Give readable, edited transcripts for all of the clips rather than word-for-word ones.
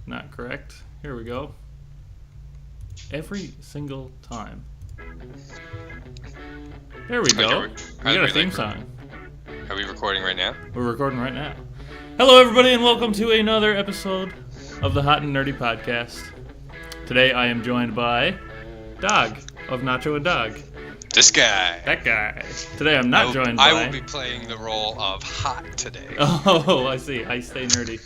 Not correct. Here we go. Every single time. There we go. We got a theme song. Are we recording right now? We're recording right now. Hello, everybody, and welcome to another episode of the Hot and Nerdy Podcast. Today, I am joined by Dog of Nacho and Dog. This guy. That guy. Today, I'm not joined by... I will be playing the role of Hot today. Oh, I see. I stay nerdy.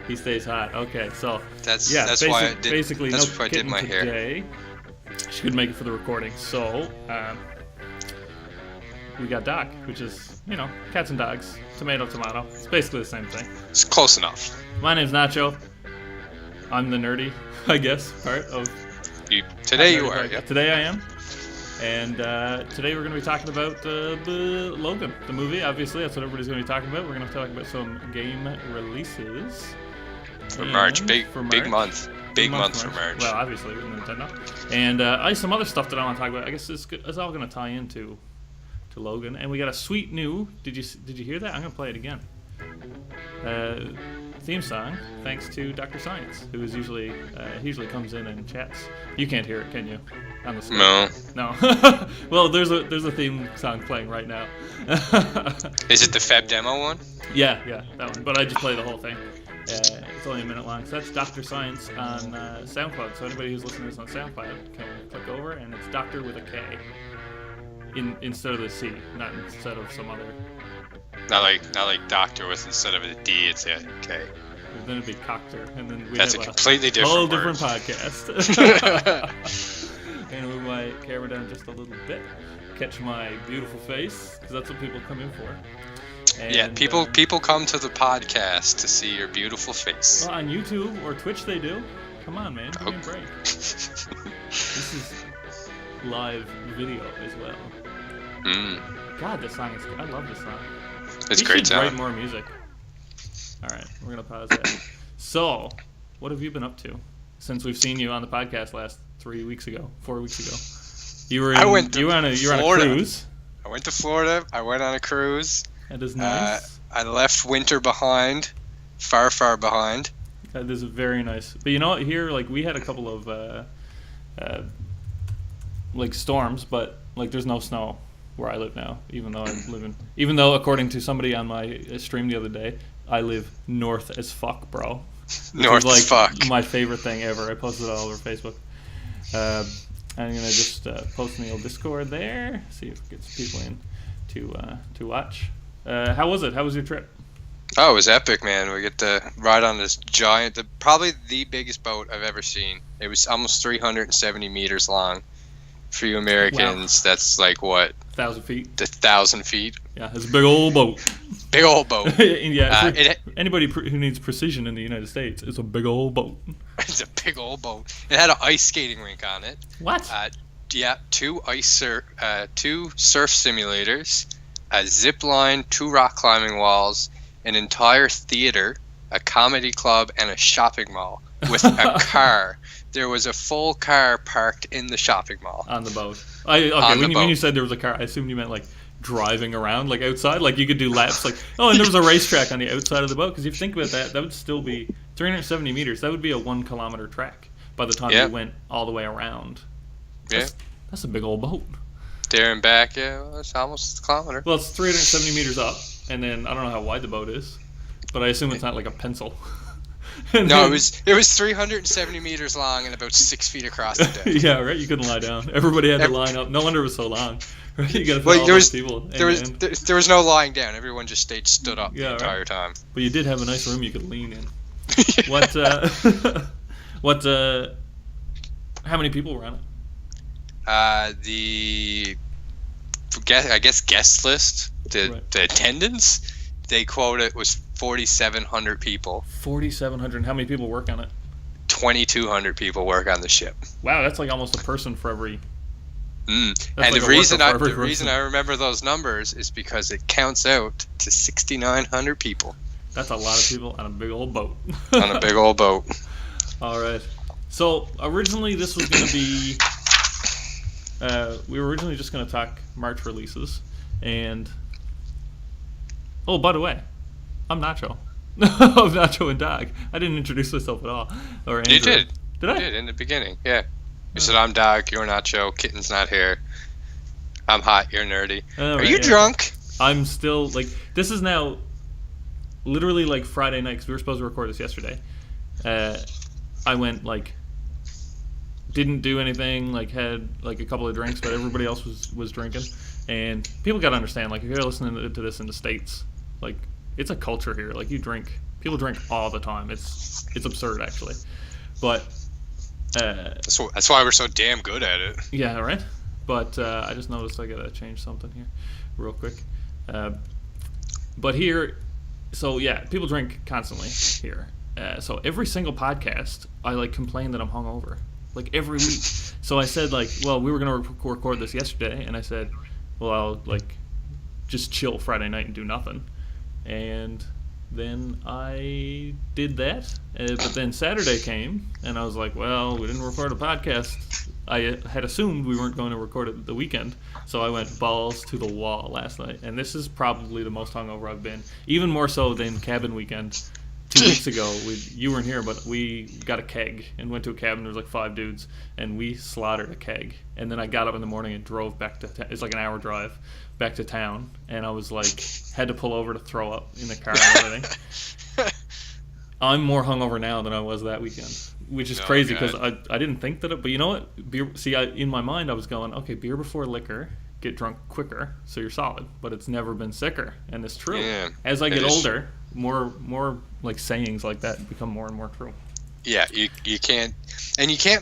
He stays hot. Okay, so... That's why I did, basically, that's no why I did my today. hair. She couldn't make it for the recording, so... we got Doc, which is, you know, cats and dogs. Tomato, tomato. It's basically the same thing. It's close enough. My name's Nacho. I'm the nerdy, I guess, part of... Today you are, yep. Today I am. And today we're going to be talking about Logan, the movie. Obviously, that's what everybody's going to be talking about. We're going to talk about some game releases. For March. Big month. Big month for March. Well, obviously, with Nintendo. And some other stuff that I want to talk about. I guess it's all going to tie into Logan. And we got a sweet new... Did you hear that? I'm going to play it again. Theme song, thanks to Dr. Science, who is usually comes in and chats. You can't hear it, can you? On the screen. No. Well, there's a theme song playing right now. Is it the Feb demo one? Yeah, that one. But I just play the whole thing. It's only a minute long. So that's Dr. Science on SoundCloud. So anybody who's listening to this on SoundCloud can click over, and it's Doctor with a K instead of the C, not instead of some other. Not like Doctor with instead of a D, it's a K. Then it'd be Coctor, and then that's a completely different whole word. Different podcast. And we might camera down just a little bit, catch my beautiful face, because that's what people come in for. And, yeah, people come to the podcast to see your beautiful face. Well, on YouTube or Twitch they do. Come on, man, give me a break. This is live video as well. God, this song is good. I love this song. It's great song. Write more music. All right, we're gonna pause that. So, what have you been up to since we've seen you on the podcast last 4 weeks ago? You were on a cruise. I went to Florida. I went on a cruise. That is nice. I left winter behind, far behind. That is very nice. But you know what? Here, like, we had a couple of like storms, but like there's no snow where I live now, even though according to somebody on my stream the other day, I live north as fuck, bro. North as fuck. My favorite thing ever. I posted it all over Facebook. I'm gonna just post in the old Discord there, see if it gets people in to watch. How was it? How was your trip? Oh, it was epic, man. We get to ride on this giant, probably the biggest boat I've ever seen. It was almost 370 meters long. For you Americans, wow. That's like what? 1,000 feet. 1,000 feet. Yeah, it's a big old boat. Big old boat. Yeah. Anybody who needs precision in the United States, it's a big old boat. It's a big old boat. It had an ice skating rink on it. What? Yeah, two surf simulators, a zip line, 2 rock climbing walls, an entire theater, a comedy club, and a shopping mall with a car. There was a full car parked in the shopping mall. On the boat. When you said there was a car, I assumed you meant like driving around, like outside. Like you could do laps, like, oh, and there was a racetrack on the outside of the boat. Because if you think about that, that would still be 370 meters. That would be a 1 kilometer track by the time you went all the way around. That's a big old boat. There and back, it's almost a kilometer. Well, it's 370 meters up, and then I don't know how wide the boat is, but I assume it's not like a pencil. No, it was 370 meters long and about 6 feet across the deck. Yeah, right. You couldn't lie down. Everybody had to line up. No wonder it was so long. Right? You got to fit all those people. There was no lying down. Everyone just stayed stood up the entire time. But you did have a nice room you could lean in. How many people were on it? I guess guest list, the attendance. They quote it was 4,700 people. 4,700. How many people work on it? 2,200 people work on the ship. Wow, that's like almost a person for every. And like the reason I remember those numbers is because it counts out to 6,900 people. That's a lot of people on a big old boat. On a big old boat. All right. So originally this was going to be. We were originally just going to talk March releases, and. Oh, by the way, I'm Nacho. of Nacho and Doc. I didn't introduce myself at all. Or Andrew. You did. Did I? You did in the beginning. Yeah. You said I'm Doc. You're Nacho. Kitten's not here. I'm hot. You're nerdy. Are you drunk? I'm still like. This is now literally like Friday night because we were supposed to record this yesterday. I went like. Didn't do anything, like had like a couple of drinks, but everybody else was drinking. And people got to understand, like if you're listening to this in the States, like it's a culture here. Like people drink all the time. It's absurd actually. But that's why we're so damn good at it. Yeah, right. But I just noticed I gotta change something here, real quick. But here, so yeah, people drink constantly here. So every single podcast, I like complain that I'm hungover. Like every week. So I said like, well, we were gonna record this yesterday, and I said, well, I'll like just chill Friday night and do nothing. And then I did that, but then Saturday came, and I was like, well, we didn't record a podcast. I had assumed we weren't going to record it the weekend, so I went balls to the wall last night, and this is probably the most hungover I've been, even more so than cabin weekend. 2 weeks ago, you weren't here, but we got a keg and went to a cabin. There was like 5 dudes, and we slaughtered a keg. And then I got up in the morning and drove back to it's like an hour drive back to town, and I was like had to pull over to throw up in the car and everything. I'm more hungover now than I was that weekend, which is crazy because I didn't think that. But you know what? Beer. See, in my mind, I was going, okay, beer before liquor. Get drunk quicker, so you're solid. But it's never been sicker, and it's true. Yeah, as I get older, more like sayings like that become more and more true. Yeah, you can't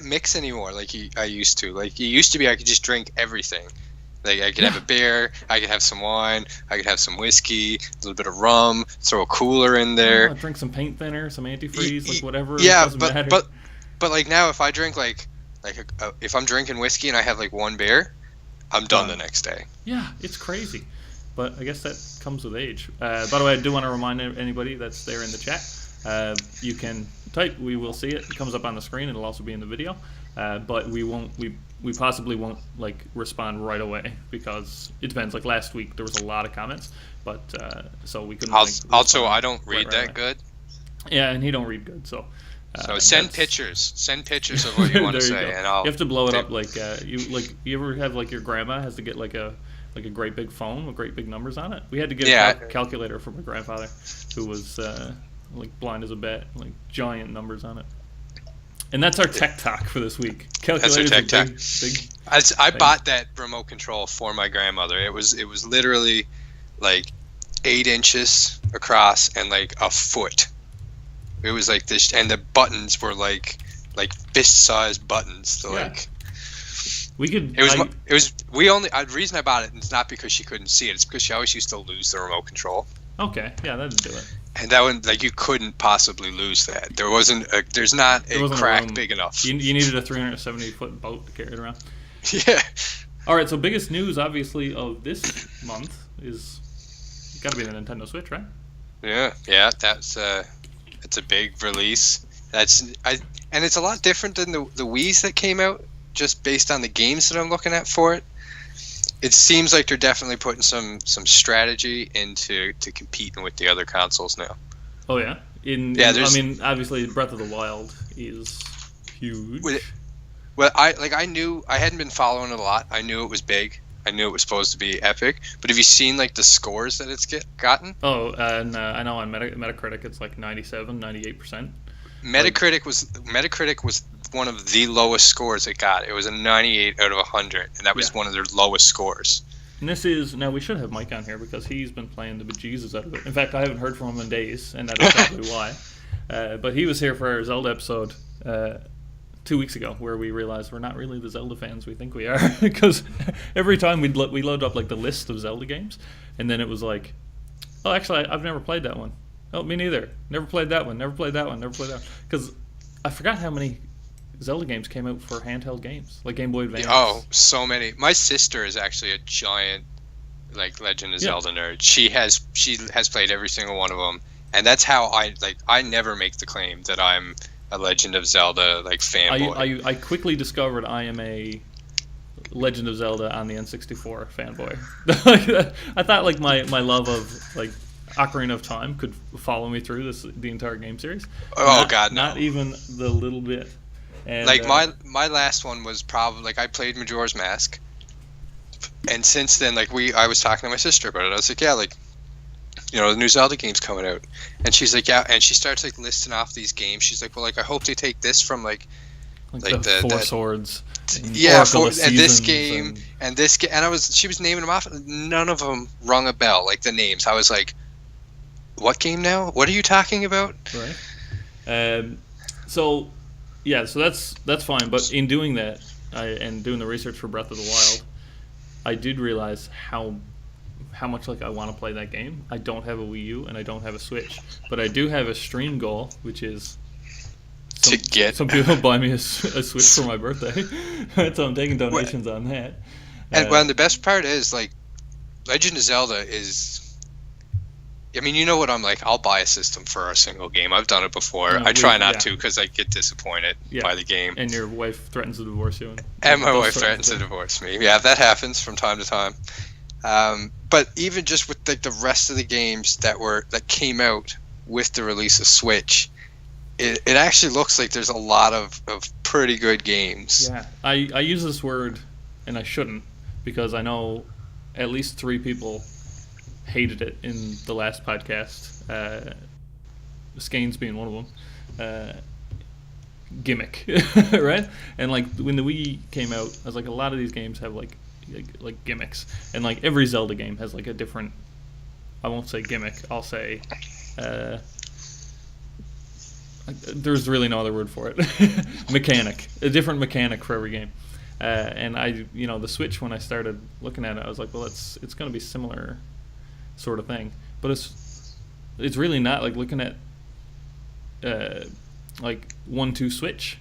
mix anymore like I used to. Like it used to be, I could just drink everything. Like I could have a beer, I could have some wine, I could have some whiskey, a little bit of rum, throw a cooler in there. Drink some paint thinner, some antifreeze, like whatever. Yeah, but like now, if I drink if I'm drinking whiskey and I have like one beer, I'm done the next day. Yeah, it's crazy. But I guess that comes with age. By the way, I do want to remind anybody that's there in the chat, you can type, we will see it. It comes up on the screen. It'll also be in the video. But we possibly won't like respond right away because it depends. Like last week, there was a lot of comments, but so we couldn't. Also, I don't read that good. Yeah, and he don't read good, so. So send pictures of what you want to say, and I'll. You have to blow it up like you ever have like your grandma has to get like a great big phone with great big numbers on it. We had to get a calculator for my grandfather, who was like blind as a bat, like giant numbers on it. And that's our tech talk for this week. Calculator's that's our tech talk. I bought that remote control for my grandmother. It was literally like 8 inches across and like a foot. It was like this, and the buttons were like fist-sized buttons. So like, we could. The reason I bought it is not because she couldn't see it. It's because she always used to lose the remote control. Okay, yeah, that'd do it. And that one, like, you couldn't possibly lose that. There's not a crack big enough. You needed a 370-foot boat to carry it around. Yeah. All right, so biggest news, obviously, of this month is got to be the Nintendo Switch, right? Yeah, it's a big release. And it's a lot different than the Wii's that came out, just based on the games that I'm looking at for it. It seems like they're definitely putting some strategy into competing with the other consoles now. Oh yeah, I mean, obviously, Breath of the Wild is huge. Well, I knew I hadn't been following it a lot. I knew it was big. I knew it was supposed to be epic. But have you seen like the scores that it's gotten? Oh, and I know on Metacritic it's like 97, 98%. Metacritic was one of the lowest scores it got. It was a 98 out of 100, and that was one of their lowest scores. And now we should have Mike on here because he's been playing the bejesus out of it. In fact, I haven't heard from him in days, and that is probably why. But he was here for our Zelda episode 2 weeks ago, where we realized we're not really the Zelda fans we think we are, because every time we load up like the list of Zelda games, and then it was like, oh, actually, I've never played that one. Oh, me neither. Never played that one. Never played that one. Never played that one. Because I forgot how many Zelda games came out for handheld games, like Game Boy Advance. Oh, so many. My sister is actually a giant, like, Legend of Zelda nerd. She has played every single one of them, and that's how I never make the claim that I'm a Legend of Zelda like fanboy. I quickly discovered I am a Legend of Zelda on the N64 fanboy. I thought like my love of like Ocarina of Time could follow me through the entire game series. God, no. Not even the little bit. And, like my last one was probably like I played Majora's Mask, and since then like I was talking to my sister about it. I was like, yeah, like, you know, the new Zelda game's coming out, and she's like, yeah, and she starts like listing off these games. She's like, well, like I hope they take this from like the Four Swords. Yeah, and this game and this game, and she was naming them off. None of them rung a bell, like the names. I was like, what game now? What are you talking about? Right. So that's fine. But in doing that, and doing the research for Breath of the Wild, I did realize how much like I want to play that game. I don't have a Wii U and I don't have a Switch, but I do have a stream goal, which is some people buy me a Switch for my birthday. So I'm taking donations on that. And the best part is like Legend of Zelda is. I mean, you know what I'm like. I'll buy a system for a single game. I've done it before. I try not to because I get disappointed by the game. And your wife threatens to divorce you. And my wife threatens to divorce me. Yeah, that happens from time to time. But even just with like the rest of the games that came out with the release of Switch, it actually looks like there's a lot of pretty good games. Yeah, I use this word, and I shouldn't, because I know at least 3 people hated it in the last podcast. Scanes being one of them. Gimmick, right? And like when the Wii came out, I was like, a lot of these games have like gimmicks, and like every Zelda game has like a different. I won't say gimmick. I'll say. There's really no other word for it. Mechanic, a different mechanic for every game. And the Switch, when I started looking at it, I was like, well, it's going to be similar sort of thing, but it's really not. Like looking at like 1-2 Switch,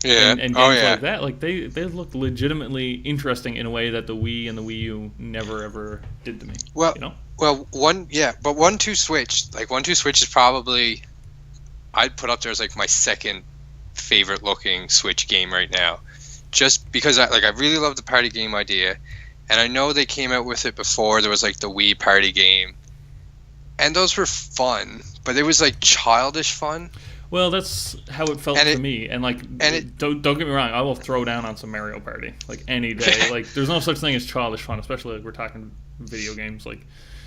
and games like that, like they look legitimately interesting in a way that the Wii and the Wii U never ever did to me. Well, you know? Well, 1-2 Switch, like 1-2 Switch is probably I'd put up there as like my second favorite looking Switch game right now, just because I really love the party game idea. And I know they came out with it before. There was like the Wii party game, and those were fun, but it was like childish fun. Well, that's how it felt to me. And like, don't get me wrong, I will throw down on some Mario Party like any day. Like, there's no such thing as childish fun, especially like we're talking video games. Like,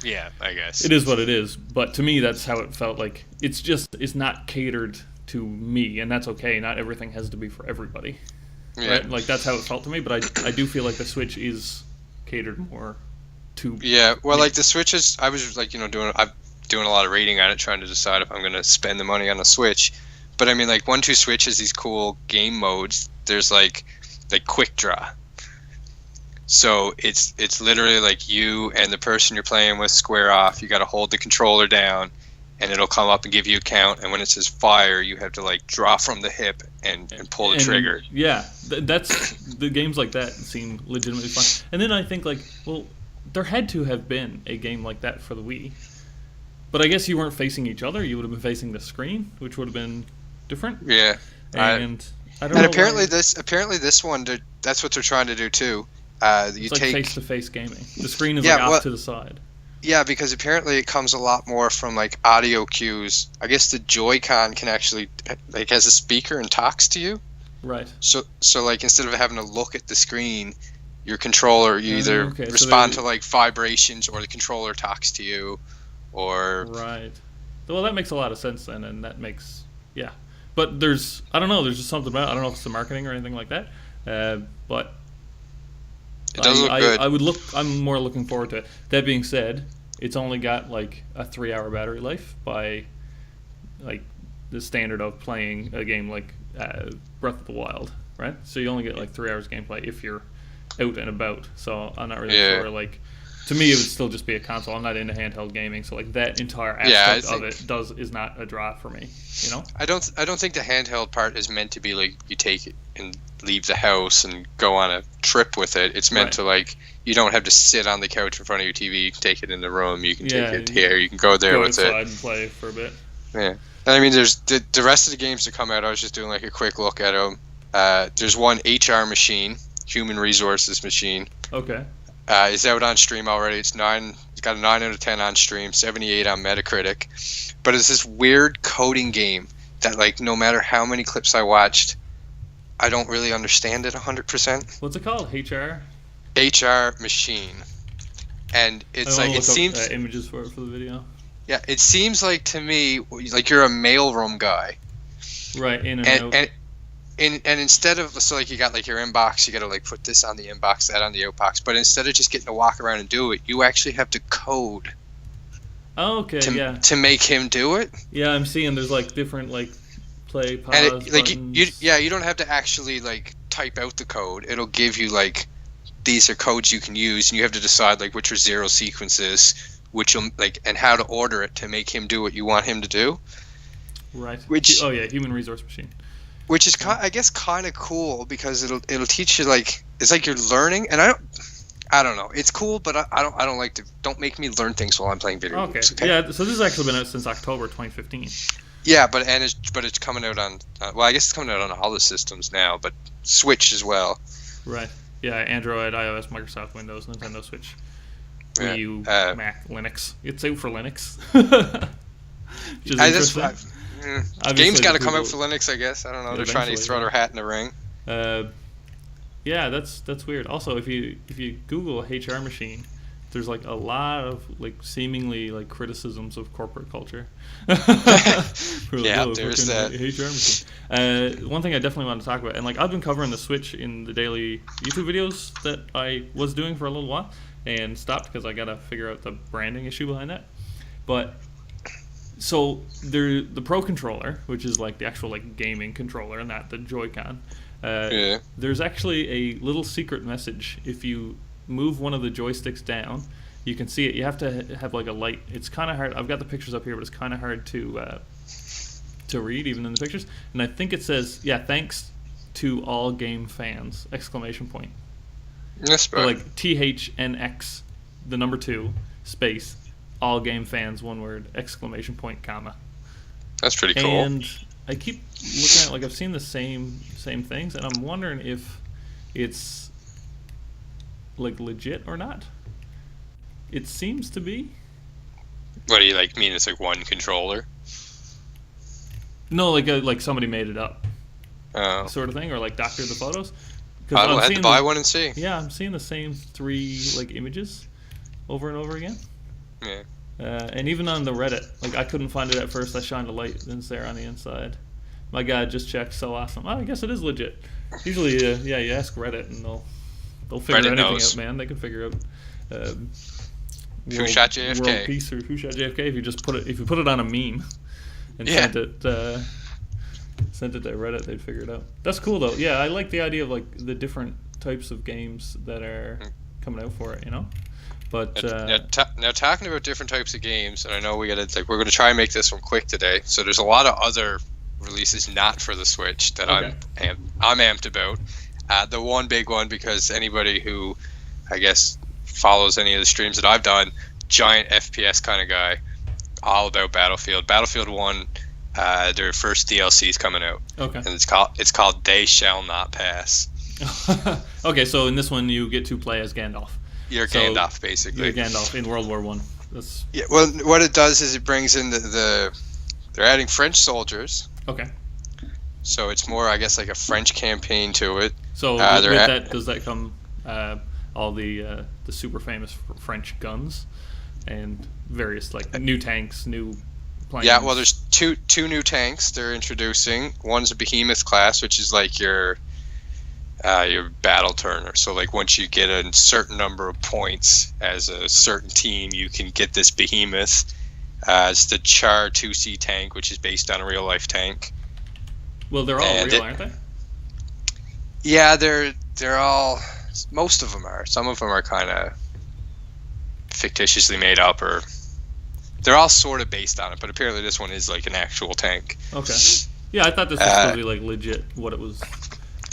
yeah, I guess it is what it is. But to me, that's how it felt. Like, it's not catered to me, and that's okay. Not everything has to be for everybody. Yeah. Right? Like, that's how it felt to me. But I do feel like the Switch is catered more to like the Switch is. I was like doing a lot of reading on it, trying to decide if I'm going to spend the money on a Switch. But I mean, like 1-2 Switch has these cool game modes. There's like quick draw, so it's literally like you and the person you're playing with square off. You got to hold the controller down, and it'll come up and give you a count. And when it says fire, you have to like draw from the hip and pull the trigger. Yeah, that's the games like that seem legitimately fun. And then I think like, well, there had to have been a game like that for the Wii, but I guess you weren't facing each other. You would have been facing the screen, which would have been different. Yeah, and I don't know. And apparently this one, that's what they're trying to do too. It's like face-to-face gaming. The screen is off to the side. Yeah, because apparently it comes a lot more from like audio cues. I guess the Joy-Con can actually like has a speaker and talks to you. Right. So like instead of having to look at the screen, your controller either respond to like vibrations or the controller talks to you, or right. Well, that makes a lot of sense then, and that makes But there's I don't know. There's just something about I don't know if it's the marketing or anything like that, but. It does look good. I'm more looking forward to it. That being said, it's only got like a 3-hour battery life by like the standard of playing a game like Breath of the Wild, right? So you only get like 3 hours gameplay if you're out and about. So I'm not really sure. Like, to me, it would still just be a console. I'm not into handheld gaming, so like that entire aspect of it is not a draw for me. You know? I don't think the handheld part is meant to be like you take it and leave the house and go on a trip with it. It's meant to like you don't have to sit on the couch in front of your TV. You can take it in the room. You can take it here. You can go there with it. And play for a bit. Yeah, and I mean, there's the rest of the games that come out. I was just doing like a quick look at them. There's one HR machine, human resources machine. Okay. is out on stream already. It's got a 9 out of 10 on stream, 78 on Metacritic. But it's this weird coding game that, like, no matter how many clips I watched, I don't really understand it 100%. What's it called? HR? HR Machine. And it's like, it seems... images for the video. Yeah, it seems like to me, like you're a mailroom guy. Right, in and out. And instead of, so like you got like your inbox, you got to like put this on the inbox, that on the outbox. But instead of just getting to walk around and do it, you actually have to code. Oh, okay, to make him do it. Yeah, I'm seeing there's like different like play, pause, and it, like buttons. you don't have to actually like type out the code. It'll give you like, these are codes you can use, and you have to decide like which are zero sequences, which will like, and how to order it to make him do what you want him to do. Right. Which, oh yeah, human resource machine. Which is I guess kind of cool, because it'll teach you, like, it's like you're learning, and I don't know. It's cool, but I don't like to, don't make me learn things while I'm playing video games. Okay. Yeah, so this has actually been out since October 2015. Yeah, but it's coming out on well, I guess it's coming out on all the systems now, but Switch as well. Right. Yeah, Android, iOS, Microsoft Windows, Nintendo Switch, Wii U, Mac, Linux. It's out for Linux. Games got to come out for Linux, I guess. I don't know. They're trying to throw their hat in the ring. Yeah, that's weird. Also, if you Google HR machine, there's like a lot of like seemingly like criticisms of corporate culture. Yeah, there's that. HR machine. One thing I definitely want to talk about, and like I've been covering the Switch in the daily YouTube videos that I was doing for a little while, and stopped because I gotta figure out the branding issue behind that. But so the Pro controller, which is like the actual like gaming controller, not the Joy-Con. There's actually a little secret message. If you move one of the joysticks down, you can see it. You have to have like a light. It's kind of hard. I've got the pictures up here, but it's kind of hard to read even in the pictures. And I think it says, yeah, thanks to all game fans! ! Yes, so like THNX, the number 2 space, all game fans, one word, ! Comma. That's pretty cool. And I keep looking at it, like I've seen the same things, and I'm wondering if it's like legit or not. It seems to be. What do you like mean? It's like one controller? No, like somebody made it up, sort of thing, or like doctored the photos. I'll have to buy one and see. Yeah, I'm seeing the same 3 like images over and over again. Yeah. And even on the Reddit, like I couldn't find it at first. I shined a light, and it's there on the inside. My guy just checked. So awesome. Oh, I guess it is legit. Usually, you ask Reddit, and they'll figure anything out, man. They can figure out who shot JFK, world peace, or who shot JFK. If you put it on a meme and sent it to Reddit, they'd figure it out. That's cool though. Yeah, I like the idea of like the different types of games that are coming out for it. You know. But now talking about different types of games, and I know we're gonna try and make this one quick today. So there's a lot of other releases not for the Switch that I'm amped about. The one big one, because anybody who I guess follows any of the streams that I've done, giant FPS kind of guy, all about Battlefield. Battlefield 1, their first DLC is coming out. Okay. And it's called They Shall Not Pass. Okay, so in this one you get to play as Gandalf. You're Gandalf, basically. You're Gandalf in World War One. Yeah. Well, what it does is it brings in they're adding French soldiers. Okay. So it's more, I guess, like a French campaign to it. So does that come all the super famous French guns and various like new tanks, new planes? Yeah. Well, there's two new tanks they're introducing. One's a Behemoth class, which is like your battle turner. So like once you get a certain number of points as a certain team, you can get this Behemoth. It's the Char 2C tank, which is based on a real life tank. Well, they're all real, aren't they? Yeah, they're all. Most of them are. Some of them are kind of fictitiously made up, or they're all sort of based on it. But apparently, this one is like an actual tank. Okay. Yeah, I thought this was supposed to be like legit. What it was.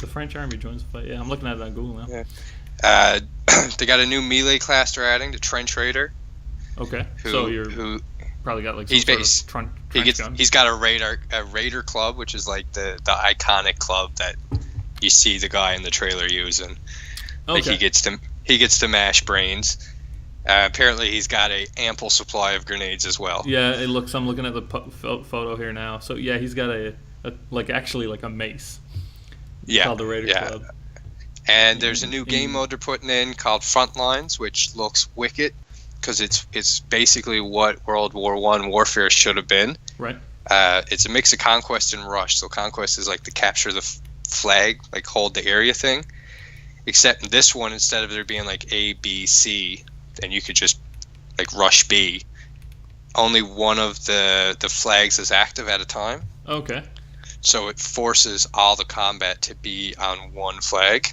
The French army joins the fight. Yeah, I'm looking at it on Google now. Yeah. They got a new melee class they're adding, the Trench Raider. Okay. Who probably got like some he's got a Raider club, which is like the iconic club that you see the guy in the trailer using. Okay. Like he gets to mash brains. Apparently, he's got a ample supply of grenades as well. Yeah, it looks. I'm looking at the photo here now. So yeah, he's got a mace. Yeah, called the Raider Club. And there's a new game mode they're putting in called Frontlines, which looks wicked because it's basically what World War I warfare should have been. Right. It's a mix of Conquest and Rush. So Conquest is like the capture the flag, like hold the area thing. Except in this one, instead of there being like A, B, C, and you could just like rush B, only one of the flags is active at a time. Okay. So it forces all the combat to be on one flag.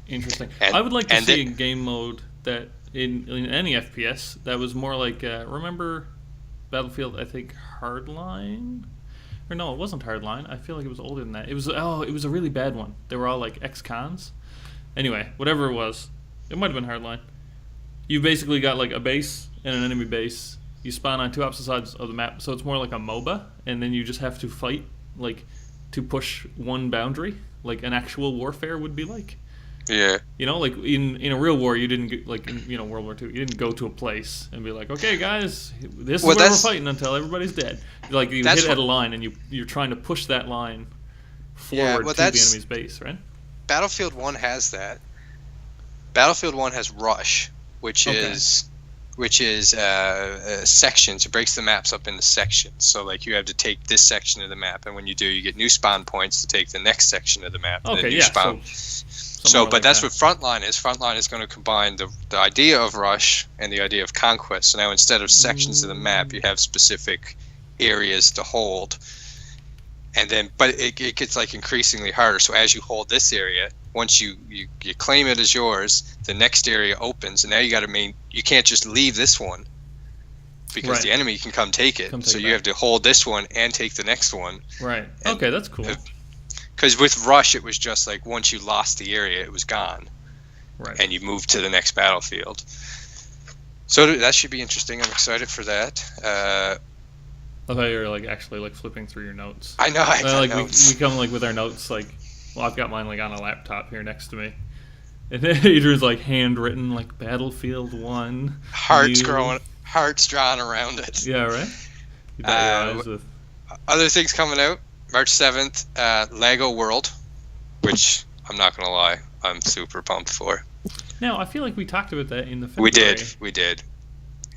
Interesting. I would like to see a game mode that in any FPS that was more like remember Battlefield, I think Hardline? Or no, it wasn't Hardline. I feel like it was older than that. It was a really bad one. They were all like ex-cons. Anyway, whatever it was, it might have been Hardline. You basically got like a base and an enemy base. You spawn on two opposite sides of the map, so it's more like a MOBA, and then you just have to fight like to push one boundary, like an actual warfare would be like. Yeah. You know, like in a real war, you didn't get, like in, World War II, you didn't go to a place and be like, okay, guys, this is where we're fighting until everybody's dead. Like you hit at a line and you're trying to push that line forward to the enemy's base, right? Battlefield 1 has that. Battlefield 1 has Rush, which is sections. It breaks the maps up into sections. So like you have to take this section of the map, and when you do, you get new spawn points to take the next section of the map. Okay, and yeah. Spawn. But that's what Frontline is. Frontline is going to combine the idea of Rush and the idea of Conquest. So now instead of sections of the map, you have specific areas to hold. And then, but it gets like increasingly harder. So as you hold this area, once you claim it as yours, the next area opens, and now you got to you can't just leave this one because the enemy can come take it. So you have to hold this one and take the next one. Right. Okay, that's cool. Because with Rush, it was just like once you lost the area, it was gone. Right. And you moved to the next battlefield. So that should be interesting. I'm excited for that. I thought you were like actually like flipping through your notes. I know. I got notes. We come like with our notes like. Well, I've got mine like on a laptop here next to me, and then Adrian's like handwritten like Battlefield 1. Hearts drawn around it. Yeah, right. You bet your eyes with. Other things coming out March 7th. Lego World, which I'm not gonna lie, I'm super pumped for. Now I feel like we talked about that in the February. We did.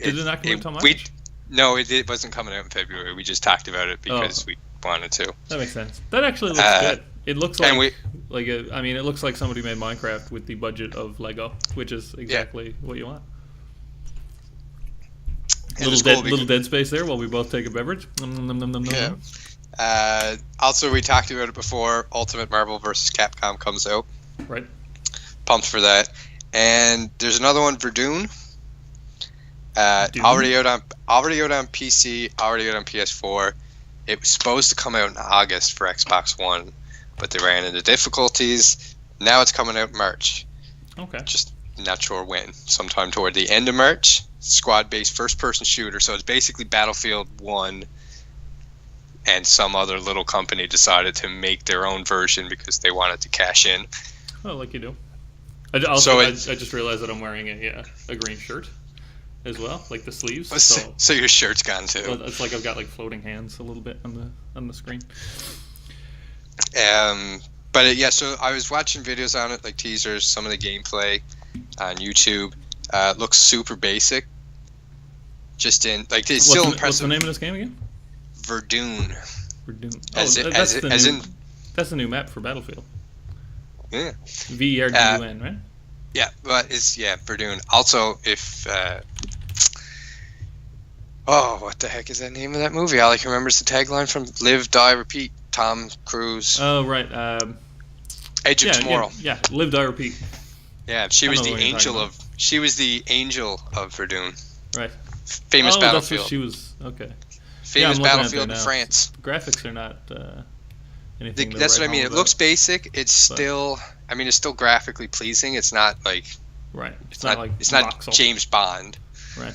Did it not come out until March? No, it wasn't coming out in February. We just talked about it because we wanted to. That makes sense. That actually looks good. It looks like it looks like somebody made Minecraft with the budget of Lego, which is exactly what you want. Little dead space there while we both take a beverage. Yeah. Also, we talked about it before. Ultimate Marvel vs. Capcom comes out. Right. Pumped for that. And there's another one, Verdun. Already out on PC. Already out on PS4. It was supposed to come out in August for Xbox One, but they ran into difficulties. Now it's coming out in March. Okay. Just not sure when. Sometime toward the end of March. Squad-based first-person shooter. So it's basically Battlefield 1, and some other little company decided to make their own version because they wanted to cash in. Oh, like you do. I just realized that I'm wearing a green shirt as well, like the sleeves. So your shirt's gone too. Well, it's like I've got like floating hands a little bit on the screen. So I was watching videos on it, like teasers, some of the gameplay on YouTube. It looks super basic. It's still impressive. What's the name of this game again? Verdun. That's the new map for Battlefield. Yeah. Verdun, right? Yeah, but it's Verdun. Also, if what the heck is that name of that movie? All I can remember is the tagline from Live, Die, Repeat. Tom Cruise. Oh right. Age of Tomorrow. Yeah, Live, Die, Repeat. Yeah, she was the angel of Verdun. Right. Famous battlefield. That's what she was. Okay. Famous battlefield in France. The graphics are not anything. That's what I mean. It looks basic. It's still graphically pleasing. It's not like. Right. It's not James Bond. Right.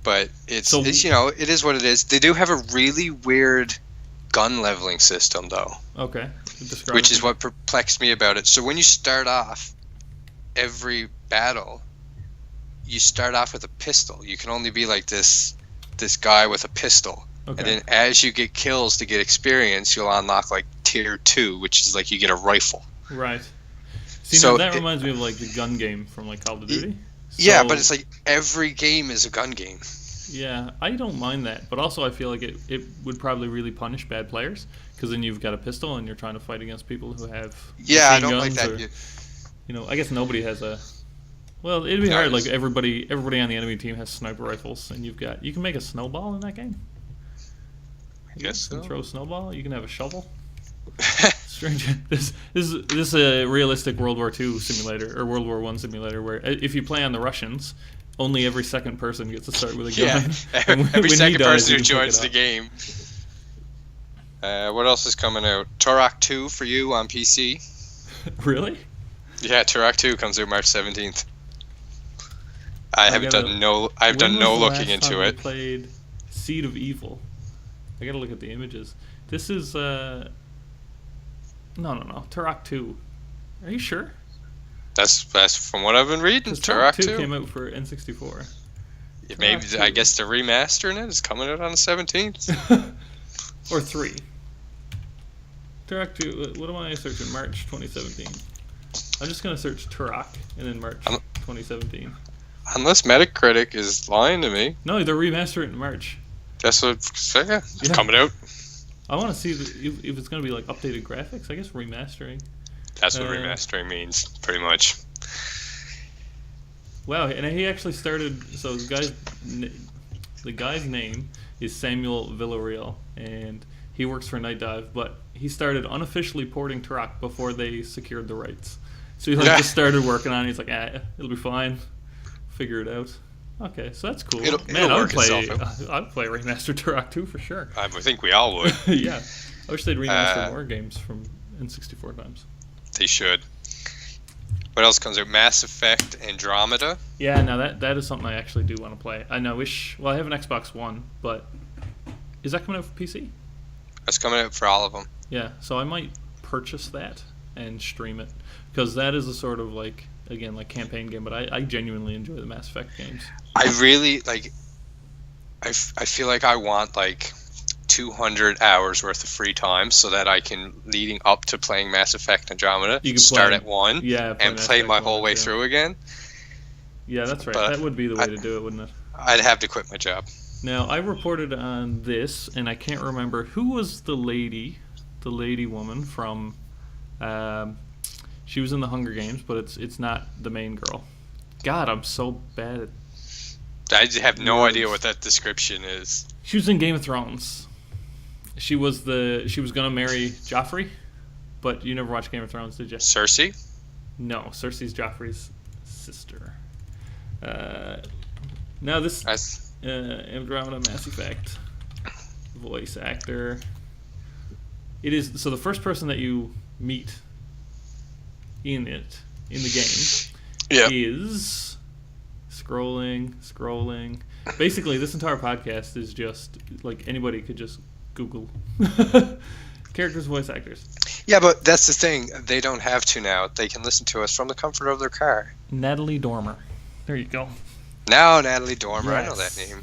But it is what it is. They do have a really weird gun leveling system though. Okay. Which is what perplexed me about it. So when you start off, every battle, you start off with a pistol. You can only be like this guy with a pistol. Okay. And then as you get kills to get experience, you'll unlock like tier 2, which is like you get a rifle. Right. See, So now that it- reminds me of like the gun game from like Call of Duty. Yeah, So- but it's like every game is a gun game. Yeah, I don't mind that, but also I feel like it would probably really punish bad players because then you've got a pistol and you're trying to fight against people who have Yeah, I machine don't like guns that. or, I guess nobody has a. Well, it'd be No, hard. Like it's- everybody on the enemy team has sniper rifles, and you can make a snowball in that game. I guess You can so. throw a snowball. You can have a shovel. Strange. This is a realistic World War II simulator or World War I simulator where if you play on the Russians, only every second person gets to start with a Yeah, gun. And when every he second dies, person you who can pick joins it the up. game. What else is coming out? Turok 2 for you on PC. Really? Yeah, Turok 2 comes out March 17th. I haven't gotta- done no. I've When done no was the looking last into time I it. played Seed of Evil. I gotta look at the images. This is no. Turok 2. Are you sure? That's from what I've been reading. Because Turok Turok 2 2. came out for N64. Maybe Turok I 2. guess the remastering it is coming out on the 17th. Or 3. Turok 2. What am I searching? March 2017. I'm just gonna search Turok and then March 2017. Unless Metacritic is lying to me. No, they're remastering it in March. That's what it's Yeah. coming out. I want to see if it's gonna be like updated graphics. I guess remastering. That's what Uh, remastering means, pretty much. Wow, and he actually started. So the guy's name is Samuel Villarreal, and he works for Night Dive. But he started unofficially porting Turok before they secured the rights. So he Yeah. just started working on it. He's like, it'll be fine. Figure it out. Okay, so that's cool. It'll Man, I would work play. itself I'd play remastered Turok 2 for sure. I think we all would. Yeah, I wish they'd remaster Uh, more games from N64 times. They should. What else comes out? Mass Effect Andromeda. Yeah, now that is something I actually do want to play. I know. Well, I have an Xbox One, but is that coming out for PC? That's coming out for all of them. Yeah, so I might purchase that and stream it because that is a sort of like campaign game. But I genuinely enjoy the Mass Effect games. I really like. I feel like I want like 200 hours worth of free time so that I can, leading up to playing Mass Effect Andromeda, You can start play- at 1 Yeah, and Mass play Effect my 1 whole and way 2. through again. Yeah, that's right. But That would be the way to do it, wouldn't it? I'd have to quit my job. Now I reported on this, and I can't remember who was the lady woman from. She was in the Hunger Games, but it's not the main girl. God, I'm so bad at. I have no Words. idea what that description is. She was in Game of Thrones. She was gonna marry Joffrey, but you never watched Game of Thrones, did you? Cersei? No, Cersei's Joffrey's sister. Now this Andromeda Mass Effect voice actor. It is so the first person that you meet in the game is scrolling. Basically, this entire podcast is just like anybody could just Google characters, voice actors. Yeah, but that's the thing. They don't have to now. They can listen to us from the comfort of their car. Natalie Dormer. There you go. Now, Natalie Dormer. I know that Yes. name.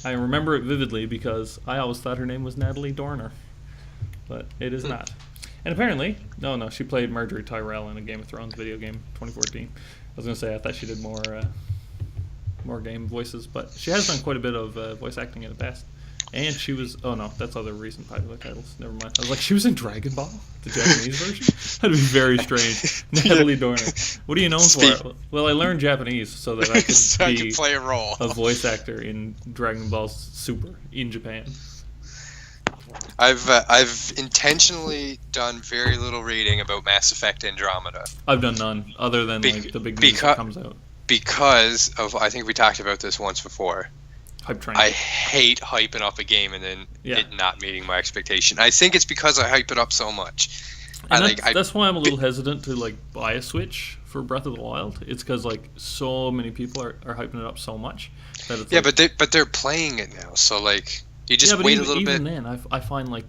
I remember it vividly because I always thought her name was Natalie Dorner, but it is not. And apparently, no, she played Marjorie Tyrell in a Game of Thrones video game, 2014. I was gonna say I thought she did more game voices, but she has done quite a bit of voice acting in the past. And she was that's other recent popular titles. Never mind. I was like, she was in Dragon Ball, the Japanese version. That'd be very strange. Natalie Dorner. What are you known for? Well, I learned Japanese so that I could So I be can play a role. a voice actor in Dragon Ball Super in Japan. I've intentionally done very little reading about Mass Effect Andromeda I've done none other than like the big news that comes out. because of, I think we talked about this once before. Hype train. I hate hyping up a game and then Yeah. it not meeting my expectation. I think it's because I hype it up so much. And that's why I'm a little hesitant to like buy a Switch for Breath of the Wild. It's because like so many people are hyping it up so much that it's Yeah, like, but they're playing it now, so like you just but wait even, a little even bit. then, I find like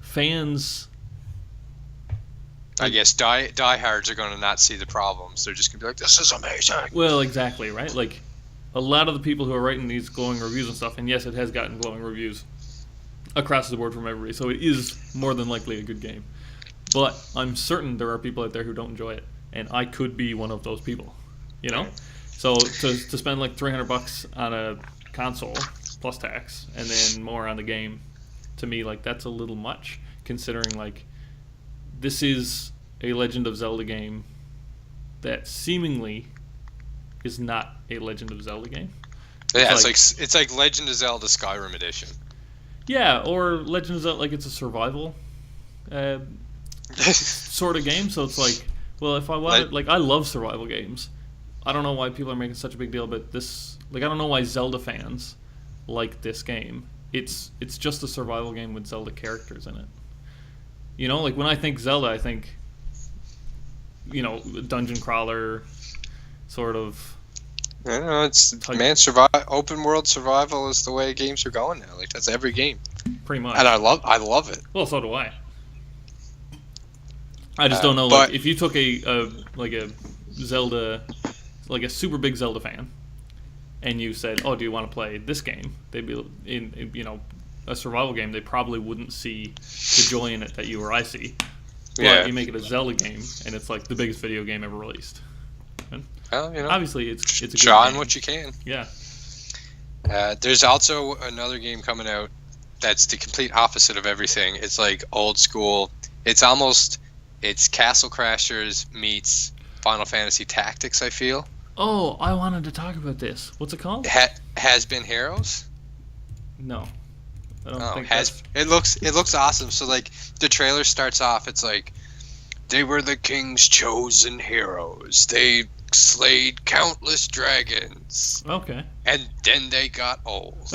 fans I guess diehards are going to not see the problems. They're just going to be like, this is amazing. Well, exactly, right? Like, a lot of the people who are writing these glowing reviews and stuff, and yes, it has gotten glowing reviews across the board from everybody, so it is more than likely a good game. But I'm certain there are people out there who don't enjoy it, and I could be one of those people, you know? So to spend like $300 on a console plus tax, and then more on the game, to me, like, that's a little much, considering, like, this is a Legend of Zelda game that seemingly is not a Legend of Zelda game. Yeah, it's like Legend of Zelda Skyrim edition. Yeah, or Legend of Zelda, like, it's a survival sort of game, so it's like, well, if I wanted, like, I love survival games. I don't know why people are making such a big deal about this. Like, I don't know why Zelda fans like this game. It's just a survival game with Zelda characters in it. You know, like, when I think Zelda, I think, you know, dungeon crawler sort of. I don't know, open world survival is the way games are going now. Like, that's every game. Pretty much. And I love it. Well, so do I. I just don't know, like, if you took a Zelda, like a super big Zelda fan, and you said, "Oh, do you want to play this game?" They'd be in, you know, a survival game. They probably wouldn't see the joy in it that you or I see. But you make it a Zelda game, and it's like the biggest video game ever released. And well, you know, obviously, it's a good John, game. what you can. Yeah. There's also another game coming out that's the complete opposite of everything. It's like old school. It's Castle Crashers meets Final Fantasy Tactics, I feel. Oh, I wanted to talk about this. What's it called? Has Been Heroes? No. I don't think it looks awesome. So, like, the trailer starts off, it's like, they were the king's chosen heroes. They slayed countless dragons. Okay. And then they got old.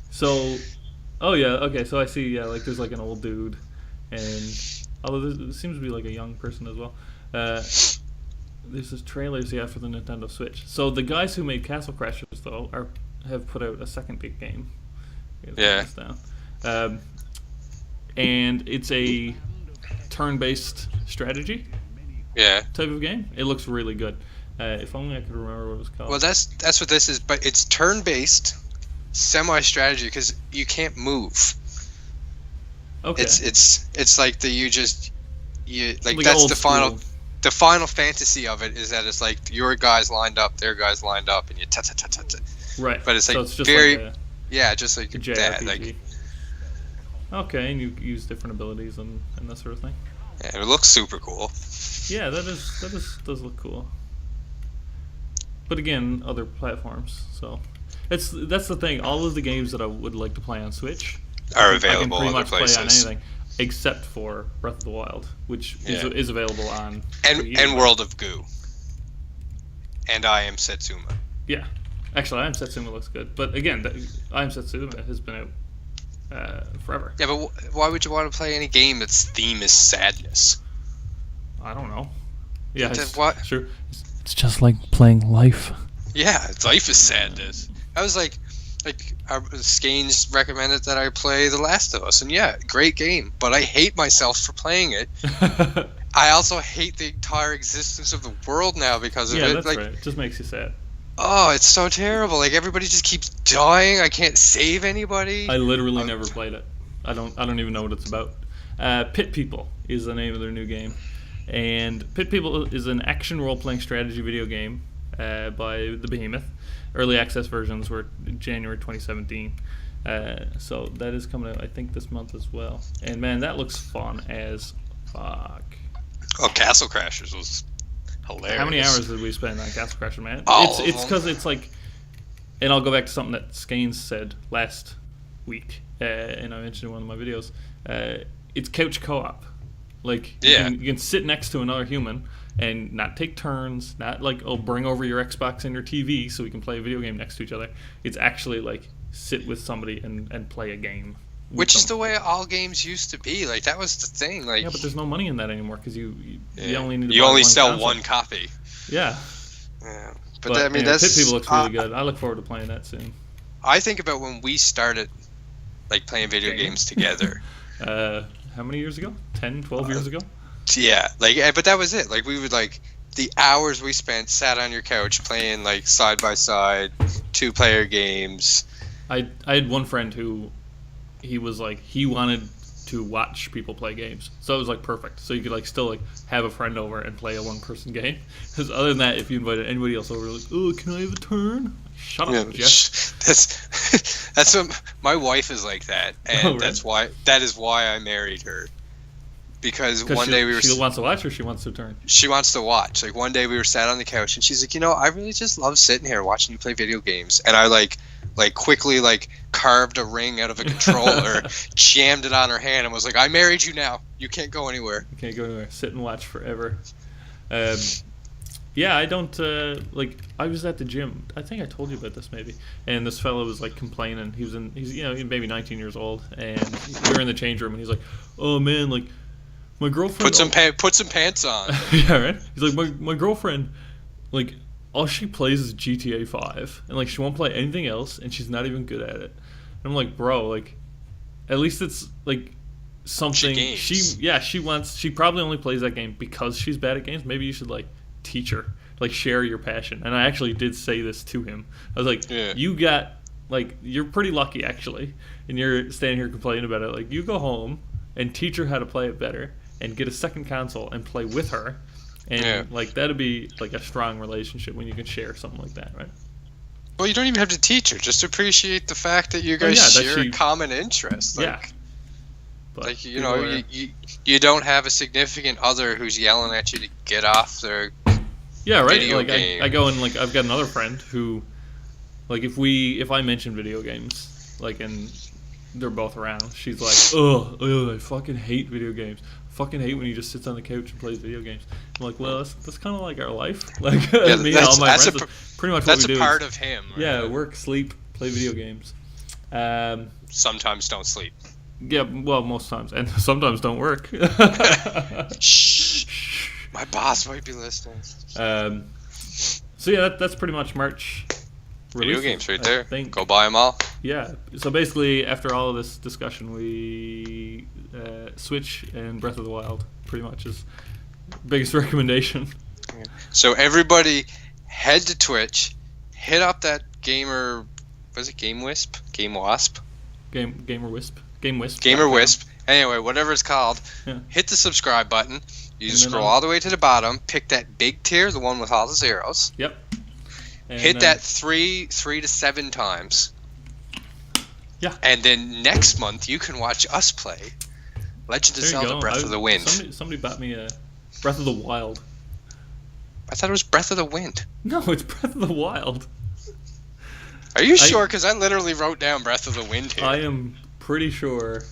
So, oh yeah, okay, so I see, yeah, like, there's like an old dude, and although there seems to be like a young person as well. There's this trailers, yeah, for the Nintendo Switch. So the guys who made Castle Crashers, though, have put out a second big game. Yeah. And it's a turn-based strategy type of game. It looks really good. If only I could remember what it was called. Well, that's what this is, but it's turn-based semi-strategy because you can't move. Okay. It's like you that's old the school. The final fantasy of it is that it's like your guys lined up, their guys lined up, and you ta ta ta ta ta. Right. But it's like so it's just very like just like a that. JRPG. Like, okay, and you use different abilities and that sort of thing. yeah, it looks super cool. Yeah, that does look cool. But again, other platforms. So that's the thing. All of the games that I would like to play on Switch Are available I can pretty other much places. play on anything except for Breath of the Wild, which is available on and World of Goo. And I Am Setsuma. Yeah, actually, I Am Setsuma looks good. But again, I Am Setsuma has been out forever. Yeah, but why would you want to play any game that's theme is sadness? I don't know. Yeah, what? Sure. It's just like playing life. Yeah, life is sadness. I was like Skanes recommended that I play The Last of Us, and yeah, great game, but I hate myself for playing it. I also hate the entire existence of the world now because of it. Yeah, that's like, right. It just makes you sad. Oh, it's so terrible. Like, everybody just keeps dying. I can't save anybody. I literally never played it. I don't even know what it's about. Pit People is the name of their new game. And Pit People is an action role-playing strategy video game by the Behemoth. Early access versions were January 2017. So that is coming out, I think, this month as well. And man, that looks fun as fuck. Oh, Castle Crashers was hilarious. How many hours did we spend on Castle Crashers, man? All It's because it's like, and I'll go back to something that Skanes said last week, and I mentioned in one of my videos. It's couch co-op. Like, you can sit next to another human and not take turns, not like, bring over your Xbox and your TV so we can play a video game next to each other. It's actually like sit with somebody and play a game. Which is the way all games used to be. Like, that was the thing. Like, yeah, but there's no money in that anymore because you only need to you buy only one sell console. one copy. Yeah. Yeah. But I mean, Pit People looks really good. I look forward to playing that soon. I think about when we started, like, playing video games together. How many years ago? 10, 12 years ago? Yeah, like, but that was it. Like, we would, like, the hours we spent sat on your couch playing, like, side by side 2-player games. I had one friend who he was like he wanted to watch people play games, so it was like perfect. So you could like still like have a friend over and play a 1-person game. Because other than that, if you invited anybody else over, like, oh, can I have a turn? Shut up, Jeff. That's what my wife is like that, and that is why I married her. Because one day she wants to watch or she wants to turn. She wants to watch. Like one day we were sat on the couch and she's like, I really just love sitting here watching you play video games. And I like quickly like carved a ring out of a controller, jammed it on her hand, and was like, I married you now. You can't go anywhere. You can't go anywhere. Sit and watch forever. Yeah, I don't like. I was at the gym. I think I told you about this maybe. And this fellow was like complaining. He's maybe 19 years old, and we were in the change room, and he's like, oh man, like. My girlfriend put some pants on. Yeah, right. He's like my girlfriend, like all she plays is GTA 5, and like she won't play anything else, and she's not even good at it. And I'm like, bro, like at least it's like something. She probably only plays that game because she's bad at games. Maybe you should like teach her, like share your passion. And I actually did say this to him. I was like, you got like you're pretty lucky actually, and you're standing here complaining about it. Like you go home and teach her how to play it better. And get a second console and play with her, and like that'd be like a strong relationship when you can share something like that, right? Well, you don't even have to teach her; just appreciate the fact that you guys share a common interest. Like, but like you don't have a significant other who's yelling at you to get off their video game. I go and like I've got another friend who, like if I mention video games, like and they're both around, she's like, ugh, I fucking hate video games. Fucking hate when he just sits on the couch and plays video games. I'm like, well, that's kind of like our life. Like me and all my friends, pretty much what we do. That's a part of him. Right? Yeah, work, sleep, play video games. Sometimes don't sleep. Yeah, well, most times, and sometimes don't work. Shh. My boss might be listening. So yeah, that's pretty much March. Video games right there. Go buy them all. Yeah. So basically, after all of this discussion, we Switch and Breath of the Wild pretty much is biggest recommendation. So everybody head to Twitch, hit up that gamer. Was it Game Wisp? Game Wasp? Gamer Wisp. Game Wisp. Gamer Wisp. Anyway, whatever it's called. Yeah. Hit the subscribe button. You just scroll all the way to the bottom. Pick that big tier, the one with all the zeros. Yep. And hit that 3 to 7 times. Yeah. And then next month you can watch us play Legend of Zelda Breath of the Wind. Somebody bought me a Breath of the Wild. I thought it was Breath of the Wind. No, it's Breath of the Wild. Are you sure? Because I literally wrote down Breath of the Wind here. I am pretty sure.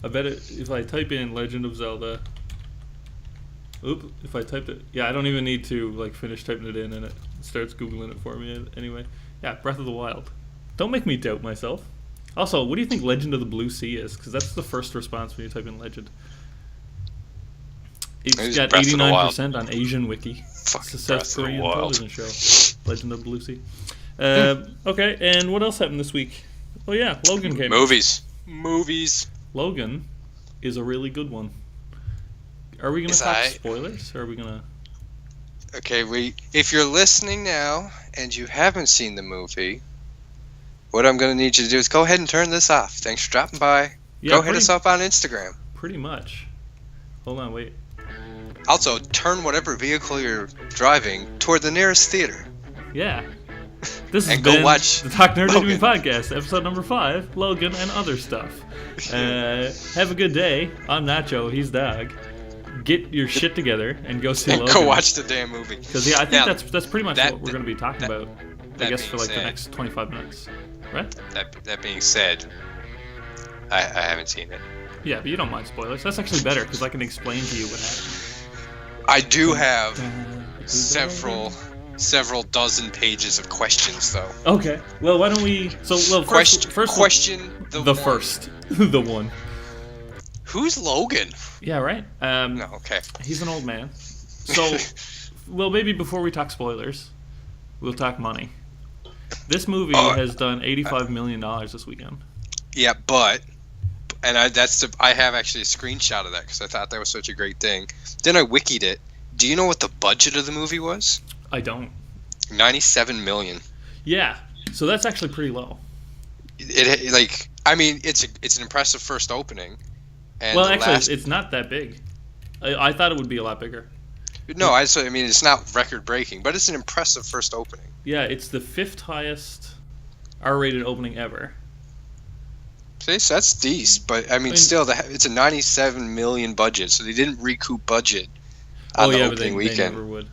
I bet if I type in Legend of Zelda. If I typed it. Yeah, I don't even need to like finish typing it in, and it starts Googling it for me anyway. Yeah, Breath of the Wild. Don't make me doubt myself. Also, what do you think Legend of the Blue Sea is? Because that's the first response when you type in Legend. It's got 89% on Asian Wiki. It's a South Korean television show. Legend of the Blue Sea. Okay, and what else happened this week? Oh yeah, Logan came out. Movies. Logan is a really good one. Are we going to talk spoilers? Or are we going to... Okay, if you're listening now and you haven't seen the movie, what I'm going to need you to do is go ahead and turn this off. Thanks for dropping by. Go hit us up on Instagram. Pretty much. Hold on, wait. Also, turn whatever vehicle you're driving toward the nearest theater. Yeah. This has and been go watch the Talk Nerd Anime Podcast, episode number 5, Logan and other stuff. Have a good day. I'm Nacho, he's Dog. Get your shit together and go see Logan. Go watch the damn movie. Because I think that's pretty much what we're going to be talking about. I guess for like the next 25 minutes, right? That being said, I haven't seen it. Yeah, but you don't mind spoilers. That's actually better because I can explain to you what happened. I do have several dozen pages of questions, though. Okay. Well, why don't we? First question the one. Who's Logan? Yeah, right. No, okay. He's an old man. So, well, maybe before we talk spoilers, we'll talk money. This movie has done $85 million this weekend. Yeah, but And I have actually a screenshot of that because I thought that was such a great thing. Then I wikied it. Do you know what the budget of the movie was? I don't. $97 million. Yeah, so that's actually pretty low. It's an impressive first opening. And well, actually, it's not that big. I thought it would be a lot bigger. No, it's not record breaking, but it's an impressive first opening. Yeah, it's the 5th highest R-rated opening ever. See, so that's decent, but still, it's a $97 million budget, so they didn't recoup budget on the opening weekend. They never would.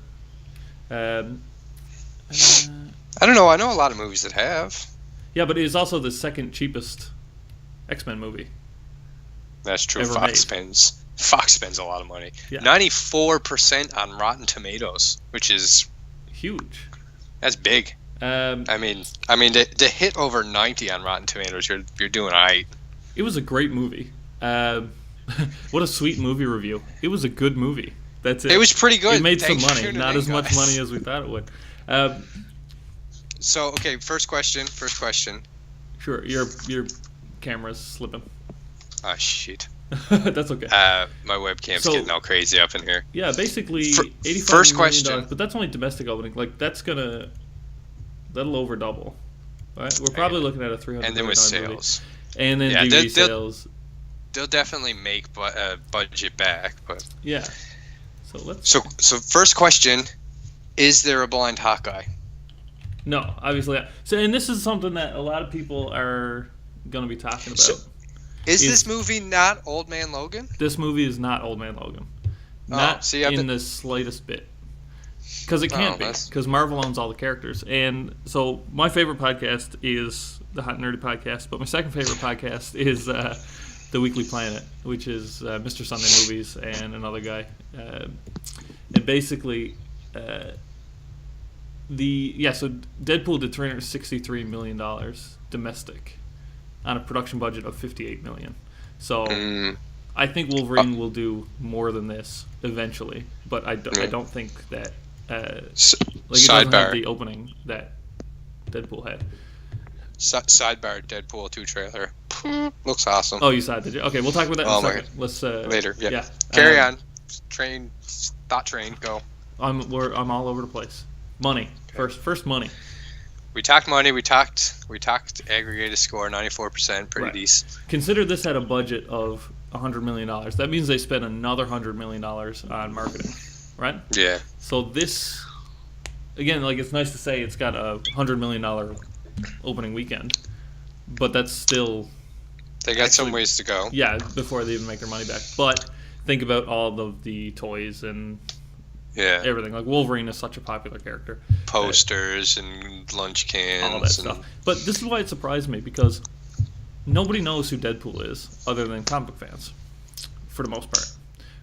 I don't know. I know a lot of movies that have. Yeah, but it is also the second cheapest X-Men movie. That's true. Fox spends a lot of money. Yeah. 94% on Rotten Tomatoes, which is huge. That's big. To hit over 90 on Rotten Tomatoes, you're doing all right. It was a great movie. What a sweet movie review. It was a good movie. That's it. It was pretty good. It made some money, not as much money as we thought it would. So, okay, first question. Sure, your camera's slipping. Oh, shit. That's okay. My webcam's getting all crazy up in here. Yeah, basically $85 first million, question. but that's only domestic opening. Like, that'll over double. Right? We're probably looking at a $300 million and then with sales. Movie. And then DVD sales. They'll definitely make budget back, but yeah. So let's. So first question: is there a blind Hawkeye? No, obviously not. So, and this is something that a lot of people are going to be talking about. So, is this movie not Old Man Logan? This movie is not Old Man Logan. Not in the slightest bit. Because it can't be. Because Marvel owns all the characters. And so my favorite podcast is the Hot Nerdy Podcast, but my second favorite podcast is The Weekly Planet, which is Mr. Sunday Movies and another guy. And basically, so Deadpool did $363 million domestic on a production budget of $58 million. So I think Wolverine will do more than this eventually, but I don't think that it doesn't have the opening that Deadpool had. Sidebar: Deadpool 2 trailer looks awesome. Oh, you saw it, did you? Okay, we'll talk about that in a second. Let's later. Yeah. Carry on. Thought train. Go. I'm all over the place. Money. Okay. First money. We talked money. We talked aggregated score 94%, pretty decent. Consider this had a budget of $100 million. That means they spent another $100 million on marketing, right? Yeah. So this, again, it's nice to say it's got a $100 million opening weekend, but that's still. They got some ways to go. Yeah, before they even make their money back. But think about all of the toys and. Yeah. Everything. Like Wolverine is such a popular character. Posters and lunch cans. All that stuff. But this is why it surprised me, because nobody knows who Deadpool is other than comic book fans, for the most part.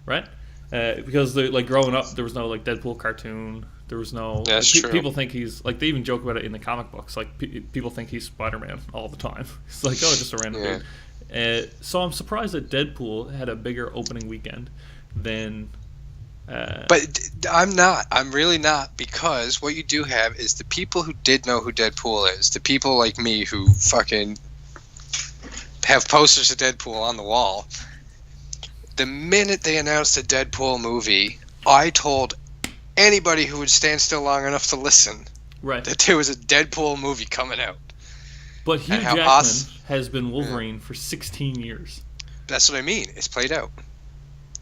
Right? Because growing up, there was no Deadpool cartoon. There was no. That's true. People think he's they even joke about it in the comic books. People think he's Spider-Man all the time. It's just a random dude. So I'm surprised that Deadpool had a bigger opening weekend than. But I'm not. I'm really not, because what you do have is the people who did know who Deadpool is, the people like me who fucking have posters of Deadpool on the wall. The minute they announced a Deadpool movie, I told anybody who would stand still long enough to listen that there was a Deadpool movie coming out. But Hugh Jackman has been Wolverine for 16 years. That's what I mean. It's played out.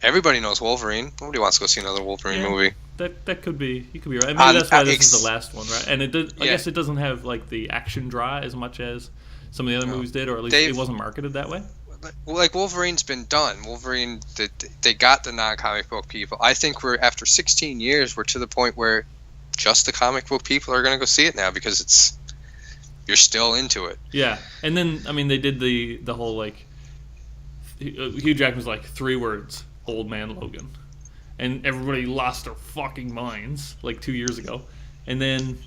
Everybody knows Wolverine. Nobody wants to go see another Wolverine movie. That could be. You could be right. Maybe that's why this is the last one, right? And I guess it doesn't have the action draw as much as some of the other movies did, or at least it wasn't marketed that way. Wolverine's been done. Wolverine, they got the non-comic book people. I think after 16 years, we're to the point where just the comic book people are going to go see it now, because you're still into it. Yeah, and then they did the whole Hugh Jackman's 3 words. Old Man Logan, and everybody lost their fucking minds 2 years ago, and then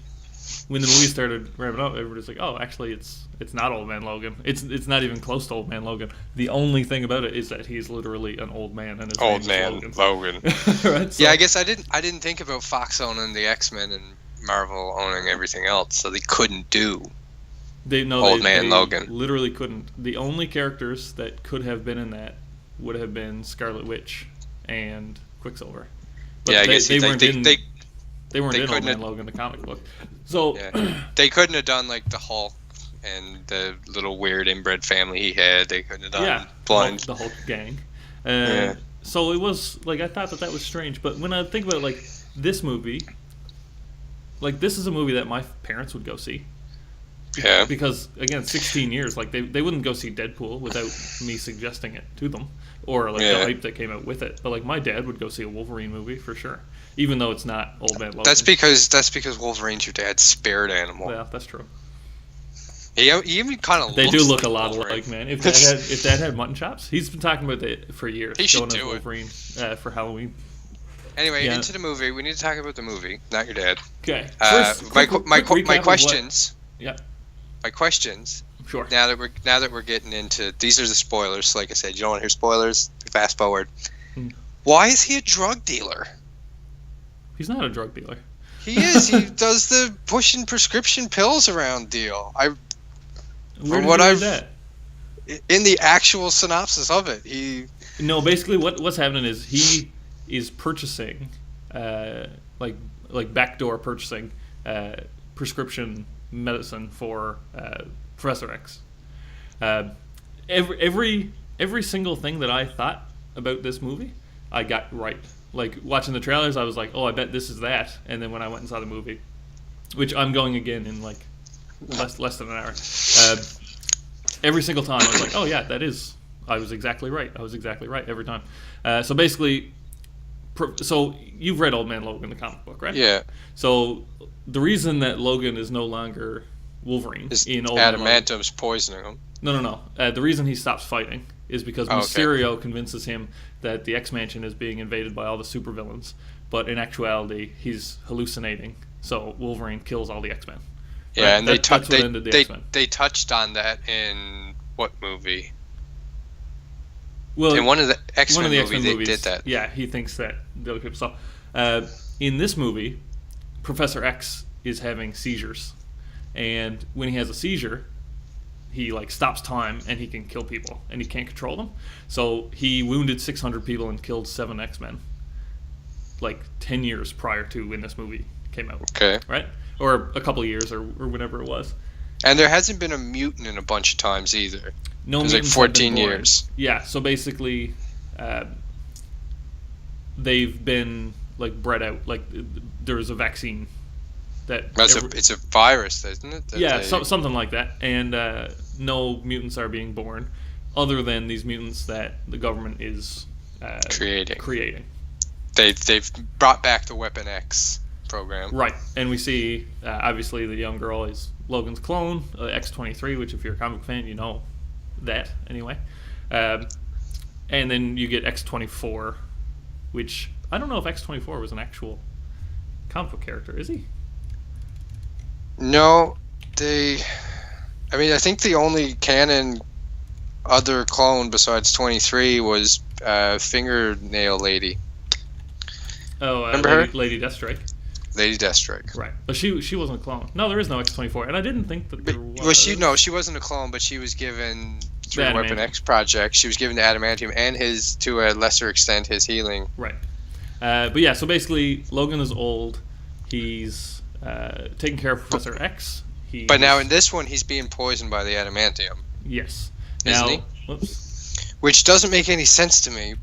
when the movie started ramping up, everybody's like, "Oh, actually, it's not Old Man Logan. It's not even close to Old Man Logan. The only thing about it is that he's literally an old man, and his Old Man Logan." Right? So, yeah, I guess I didn't think about Fox owning the X-Men and Marvel owning everything else, so they couldn't do Old Man Logan. Literally couldn't. The only characters that could have been in that would have been Scarlet Witch and Quicksilver. But I guess they weren't in. They They weren't in Old couldn't Man have- Logan, the comic book. So they couldn't have done like the Hulk and the little weird inbred family he had. They couldn't have done blind. the Hulk gang. Yeah. So it was like I thought that was strange, but when I think about like this movie, like this is a movie that my parents would go see. Yeah. Because again, 16 years, like they wouldn't go see Deadpool without me suggesting it to them, or like the hype that came out with it. But like my dad would go see a Wolverine movie for sure, even though it's not Old Man Logan. That's because Wolverine's your dad's spirit animal. Well, that's true. He even kind of They looks do look like a lot Wolverine. alike, man. If Dad had mutton chops, he's been talking about it for years. He should going as do it. Wolverine for Halloween. Anyway, Yeah. into the movie. We need to talk about the movie, not your dad. Okay. My quick recap of questions. Yeah. My questions. Sure. Now that we're getting into these are the spoilers. So like I said, you don't want to hear spoilers. Fast forward. Why is he a drug dealer? He's not a drug dealer. He is. He does the pushing prescription pills around deal. Where did what you read I've- that? In the actual synopsis of it, No, basically what's happening is he is purchasing, like backdoor purchasing, prescription medicine for Professor X. Every single thing that I thought about this movie, I got right. Like watching the trailers, I was like, oh, I bet this is that. And then when I went and saw the movie, which I'm going again in like less than an hour, every single time I was like, oh yeah, that is. I was exactly right. Every time. So basically, so you've read Old Man Logan, the comic book, right? yeah. So the reason that Logan is no longer Wolverine Is in Old Man Logan, adamantium's poisoning him. no. The reason he stops fighting is because Oh, okay. Mysterio convinces him that the X-Mansion is being invaded by all the supervillains, but in actuality, he's hallucinating. So Wolverine kills all the X-Men. Yeah, Right? and they That's what ended the X-Men. they touched on that in what movie? Well, In one of the X-Men, one of the X-Men movies, movies, they did that. Yeah, he thinks that the other people saw. In this movie, Professor X is having seizures, and when he has a seizure, he like stops time and he can kill people, and he can't control them. So he wounded 600 people and killed 7 X-Men, like 10 years prior to when this movie came out, Okay. right? Or a couple of years, or whenever it was. And there hasn't been a mutant in a bunch of times either. No, It was like mutants have been 14 born. years. Yeah, so basically, they've been like bred out. Like there was a vaccine that. It's a virus, isn't it? Yeah, something like that, and no mutants are being born, other than these mutants that the government is creating. They've brought back the Weapon X program. Right, and we see obviously the young girl is Logan's clone, X-23, which if you're a comic fan, you know that anyway. And then you get X-24, which I don't know if X-24 was an actual comic book character. Is he? No, I think the only canon other clone besides 23 was Fingernail Lady. Oh, Remember her? Lady Deathstrike. Lady Deathstrike. Right, but she wasn't a clone. No, there is no X-24, and I didn't think that there was. Well, she wasn't a clone, but she was given through the Weapon Adamantium. X project. She was given the adamantium and to a lesser extent, his healing. Right. But yeah, so basically, Logan is old. He's taking care of Professor X. But now in this one, he's being poisoned by the adamantium, Yes. Isn't Now, he? whoops. which doesn't make any sense to me.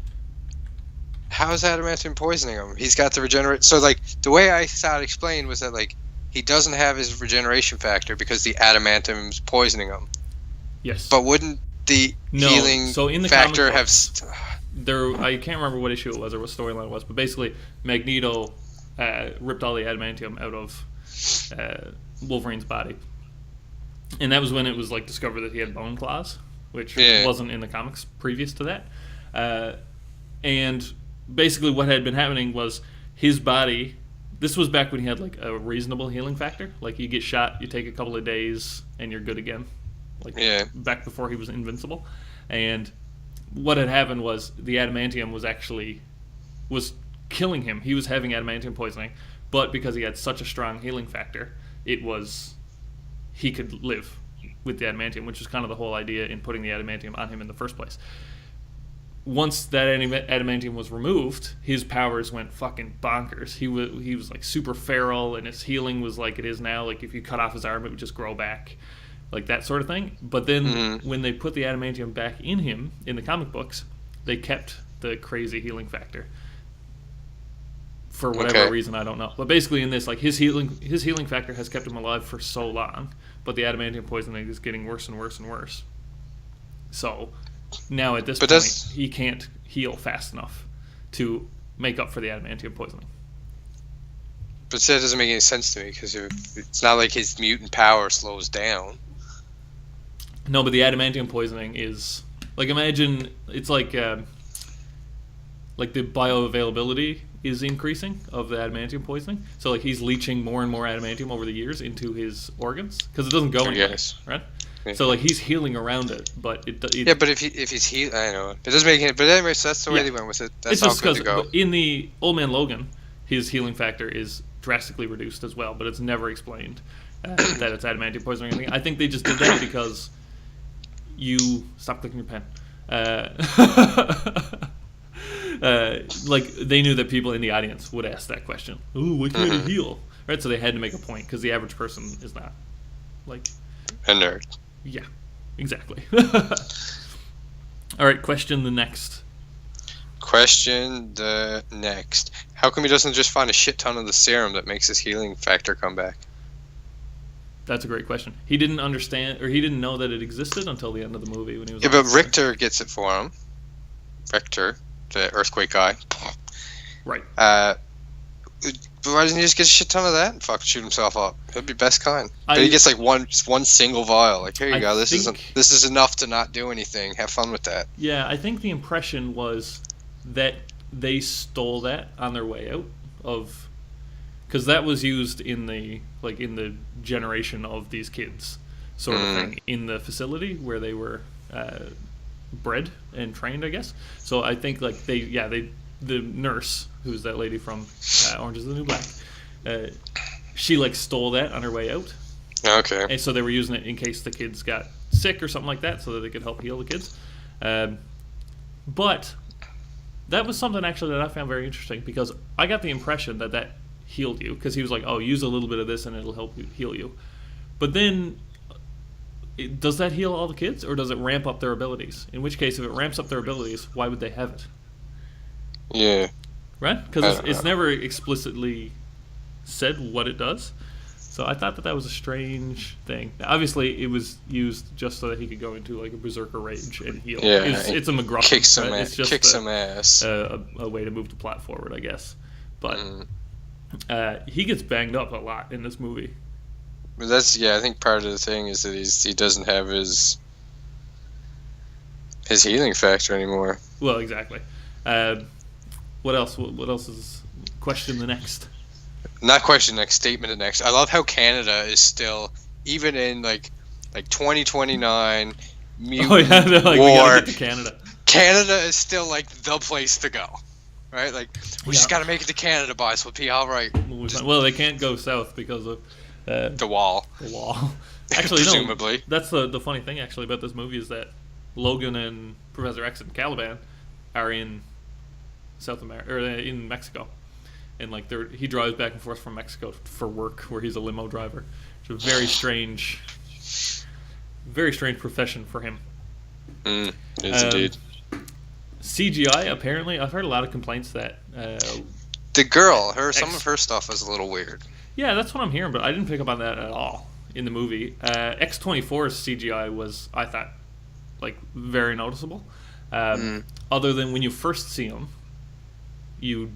How is adamantium poisoning him? He's got the regenerate. So like the way I saw it explained was that like he doesn't have his regeneration factor because the adamantium's poisoning him. Yes. But wouldn't the No, healing so in the factor comic have? books- There, I can't remember what issue it was or what storyline it was, but basically Magneto ripped all the adamantium out of Wolverine's body, and that was when it was like discovered that he had bone claws, which wasn't in the comics previous to that. And basically, what had been happening was his body. This was back when he had like a reasonable healing factor. Like you get shot, you take a couple of days, and you're good again. Like back before he was invincible, and what had happened was the adamantium was killing him. He was having adamantium poisoning, but because he had such a strong healing factor, he could live. with the adamantium, which is kind of the whole idea in putting the adamantium on him in the first place. Once that adamantium was removed, his powers went fucking bonkers. He was like super feral, and his healing was like it is now. Like if you cut off his arm, it would just grow back, like that sort of thing. But then when they put the adamantium back in him in the comic books, they kept the crazy healing factor. For whatever reason, I don't know. But basically in this, like his healing factor has kept him alive for so long, but the adamantium poisoning is getting worse and worse and worse. So now at this point, he can't heal fast enough to make up for the adamantium poisoning. But that doesn't make any sense to me, because it's not like his mutant power slows down. No, but the adamantium poisoning is like, imagine it's like the bioavailability is increasing of the adamantium poisoning. So like he's leaching more and more adamantium over the years into his organs because it doesn't go anywhere, right? Yeah. So like he's healing around it, but yeah. But if he's healing, I know it doesn't make it. But anyway, so that's the way they went with it. That's all good to go. In the Old Man Logan, his healing factor is drastically reduced as well, but it's never explained that it's adamantium poisoning or anything. I think they just did that because you stop clicking your pen. Like they knew that people in the audience would ask that question. Ooh, why can't he heal? Right, so they had to make a point because the average person is not like a nerd. Yeah, exactly. All right, question the next. How come he doesn't just find a shit ton of the serum that makes his healing factor come back? That's a great question. He didn't understand, or he didn't know that it existed until the end of the movie when he was. Yeah, but Richter gets it for him. Richter, the earthquake guy. Right. But why doesn't he just get a shit ton of that and fucking shoot himself up? That'd be best kind. But he gets like one single vial. Like, here you go. This is enough to not do anything. Have fun with that. Yeah, I think the impression was that they stole that on their way out of, because that was used in the generation of these kids sort of thing in the facility where they were bred and trained, I guess. So I think like the nurse, who's that lady from Orange Is the New Black, she like stole that on her way out. Okay. And so they were using it in case the kids got sick or something like that, so that they could help heal the kids. But that was something actually that I found very interesting, because I got the impression that healed you, because he was like, oh, use a little bit of this and it'll help you heal you. But then, does that heal all the kids, or does it ramp up their abilities? In which case, if it ramps up their abilities, why would they have it? Yeah. Right? Because it's never explicitly said what it does. So I thought that was a strange thing. Obviously, it was used just so that he could go into like a berserker rage and heal. Yeah, it's a MacGuffin. Kick some right? ass. It's just kick some ass. A way to move the plot forward, I guess. But he gets banged up a lot in this movie. But I think part of the thing is that he doesn't have his healing factor anymore. Well, exactly. What else? What else is question the next? Not question next, statement the next. I love how Canada is still, even in like 2029 mutant war. We gotta get to Canada. Canada is still like the place to go, right? Like we just gotta make it to Canada, boys. We'll be all right. Well, they can't go south because of the wall. The wall. Actually, presumably. No. That's the funny thing actually about this movie is that Logan and Professor X and Caliban are in South America or in Mexico. And like he drives back and forth from Mexico for work, where he's a limo driver. It's a very strange profession for him. Yes, indeed. CGI, apparently, I've heard a lot of complaints that the girl, some of her stuff is a little weird. Yeah, that's what I'm hearing, but I didn't pick up on that at all in the movie. X-24's CGI was, I thought, like very noticeable. Other than when you first see him, you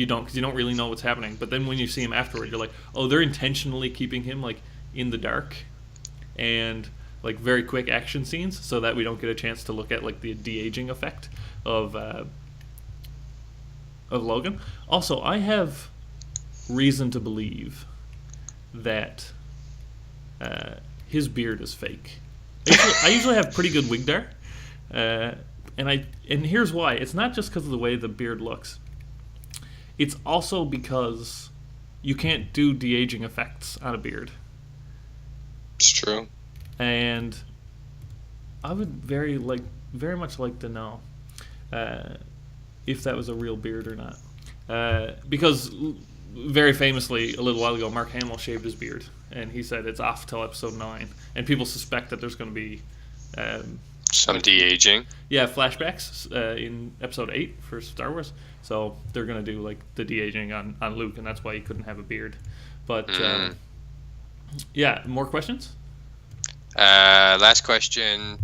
don't, because you don't really know what's happening. But then when you see him afterward, you're like, oh, they're intentionally keeping him like in the dark and like very quick action scenes, so that we don't get a chance to look at like the de-aging effect of Logan. Also, I have reason to believe that his beard is fake. I usually have pretty good wig there, and here's why. It's not just because of the way the beard looks. It's also because you can't do de-aging effects on a beard. It's true. And I would very much like to know if that was a real beard or not, because very famously a little while ago, Mark Hamill shaved his beard, and he said it's off till episode 9, and people suspect that there's going to be some de-aging. Yeah, flashbacks in episode 8 for Star Wars. So they're going to do like the de-aging on Luke, and that's why he couldn't have a beard. But yeah, more questions? Last question,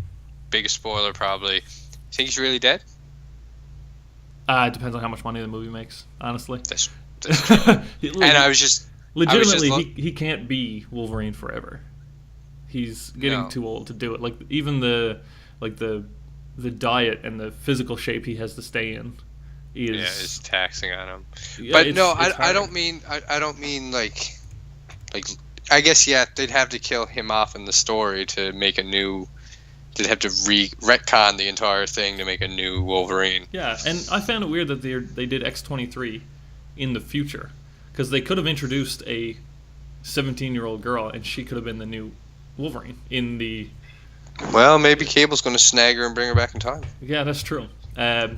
biggest spoiler probably. Think he's really dead? It depends on how much money the movie makes, honestly. That's true. And I was just legitimately he can't be Wolverine forever. He's getting too old to do it. Like even the diet and the physical shape he has to stay in is taxing on him. Yeah, but no, I don't mean like I guess they'd have to kill him off in the story to make a new. They'd have to retcon the entire thing to make a new Wolverine. Yeah, and I found it weird that they did X-23 in the future, because they could have introduced a 17-year-old girl and she could have been the new Wolverine in the. Well, maybe Cable's going to snag her and bring her back in time. Yeah, that's true. All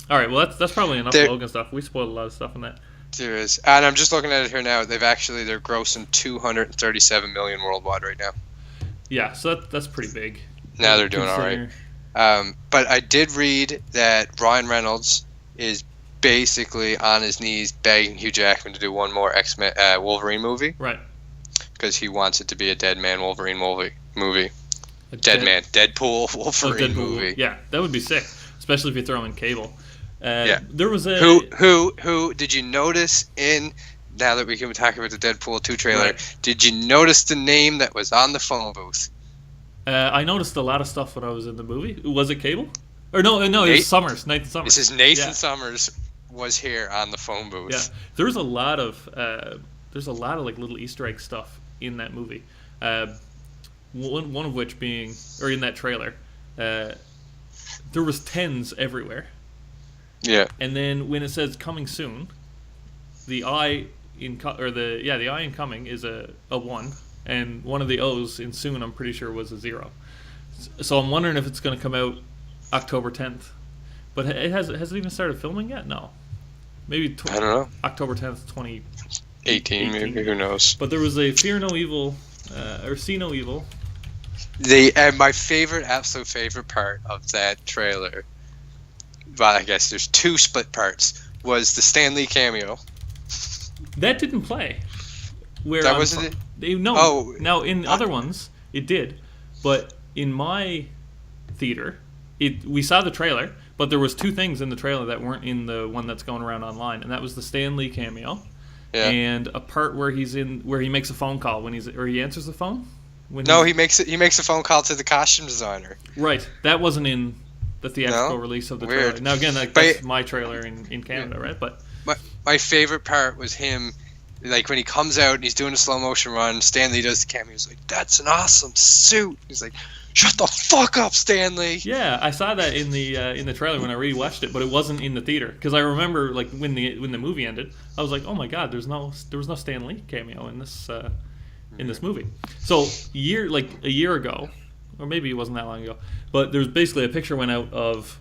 right, well that's probably enough Logan stuff. We spoiled a lot of stuff in that. There is, and I'm just looking at it here now. They're grossing 237 million worldwide right now. Yeah, so that's pretty big. Now they're doing all right. But I did read that Ryan Reynolds is basically on his knees begging Hugh Jackman to do one more X-Men Wolverine movie. Right. Because he wants it to be a Dead Man Wolverine movie. Deadpool Wolverine movie. Yeah, that would be sick, especially if you throw in Cable. There was a who did you notice in? Now that we can talk about the Deadpool 2 trailer, right. Did you notice the name that was on the phone booth? I noticed a lot of stuff when I was in the movie. Was it Cable? Or no, it was Summers, Nathan Summers. This is Nathan Summers was here on the phone booth. Yeah, there's a lot of like little Easter egg stuff in that movie. One of which being, or in that trailer, there was 10s everywhere. Yeah. And then when it says coming soon, the I in the I in coming is a 1. And one of the O's in soon, I'm pretty sure, was a 0. So I'm wondering if it's going to come out October 10th. But has it even started filming yet? No. Maybe I don't know. October 10th, 2018. Maybe, who knows? But there was a Fear No Evil, or See No Evil. My absolute favorite part of that trailer, well, I guess there's 2 split parts, was the Stan Lee cameo. That didn't play. That wasn't it? No. Now in other ones it did, but in my theater, we saw the trailer, but there was 2 things in the trailer that weren't in the one that's going around online, and that was the Stan Lee cameo, and a part where he makes a phone call he answers the phone. He makes a phone call to the costume designer. Right, that wasn't in the theatrical release of the trailer. Now again, that's my trailer in Canada, right? But my favorite part was him. Like when he comes out and he's doing a slow motion run, Stanley does the cameo. He's like, "That's an awesome suit." He's like, "Shut the fuck up, Stanley." Yeah, I saw that in the trailer when I rewatched it, but it wasn't in the theater because I remember like when the movie ended, I was like, "Oh my god, there was no Stan Lee cameo in this movie." So a year ago, or maybe it wasn't that long ago, but there's basically a picture went out of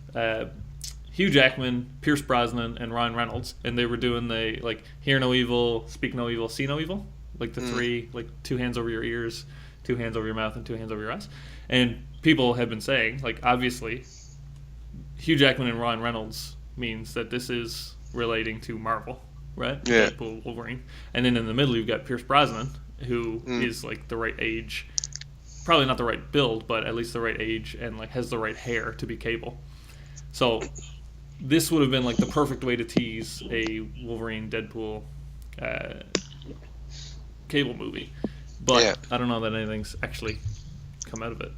Hugh Jackman, Pierce Brosnan, and Ryan Reynolds, and they were doing the like hear no evil, speak no evil, see no evil, like the 3, like 2 hands over your ears, 2 hands over your mouth, and 2 hands over your eyes. And people have been saying, like, obviously, Hugh Jackman and Ryan Reynolds means that this is relating to Marvel, right? Yeah. Deadpool, Wolverine, and then in the middle you've got Pierce Brosnan, who is like the right age, probably not the right build, but at least the right age, and like has the right hair to be Cable. So this would have been like the perfect way to tease a Wolverine Deadpool Cable movie, but I don't know that anything's actually come out of it.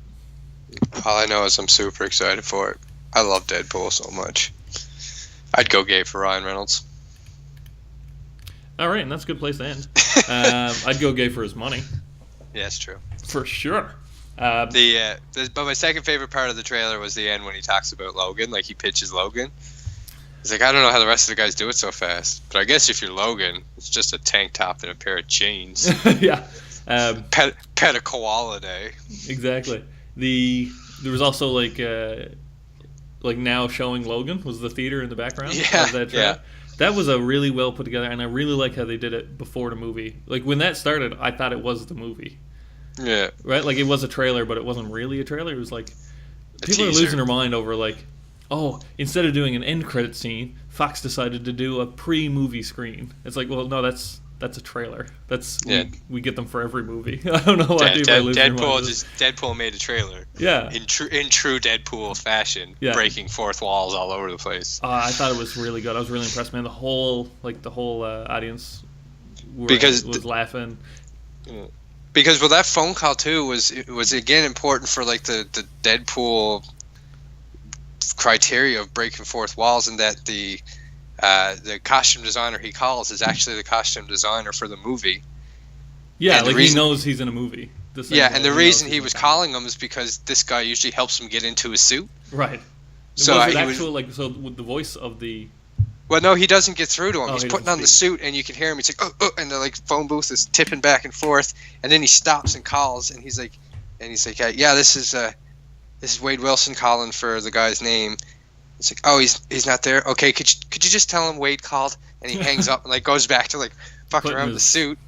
All I know is I'm super excited for it. I love Deadpool so much. I'd go gay for Ryan Reynolds. All right, and that's a good place to end. I'd go gay for his money. Yeah, it's true. For sure. But my second favorite part of the trailer was the end when he talks about Logan, like he pitches Logan. He's like, I don't know how the rest of the guys do it so fast, but I guess if you're Logan, it's just a tank top and a pair of jeans. Yeah. Pet a koala day. Exactly. There was also like now showing Logan was the theater in the background. Yeah, Of that trailer. yeah. That was a really well put together, and I really like how they did it before the movie. Like when that started, I thought it was the movie. Yeah. Right? Like it was a trailer, but it wasn't really a trailer. It was like people are teaser. losing their mind over like, oh, instead of doing an end credit scene, Fox decided to do a pre-movie screen. It's like, well, no, that's a trailer. We get them for every movie. I don't know why people are losing their mind. Deadpool made a trailer. Yeah. In true Deadpool fashion, breaking fourth walls all over the place. I thought it was really good. I was really impressed, man. The whole audience was laughing. Because that phone call too was again important for like the Deadpool criteria of breaking fourth walls, and that the costume designer he calls is actually the costume designer for the movie. Yeah, and like he knows he's in a movie. And the reason he was calling him is because this guy usually helps him get into his suit. Right. So was it actual with the voice of the... Well, no, he doesn't get through to him. Oh, he's putting on the suit, and you can hear him. He's like, oh, and the like phone booth is tipping back and forth, and then he stops and calls, and he's like, yeah, this is Wade Wilson calling for the guy's name. It's like, oh, he's not there. Okay, could you just tell him Wade called? And he hangs up and like goes back to like fucking around with the suit.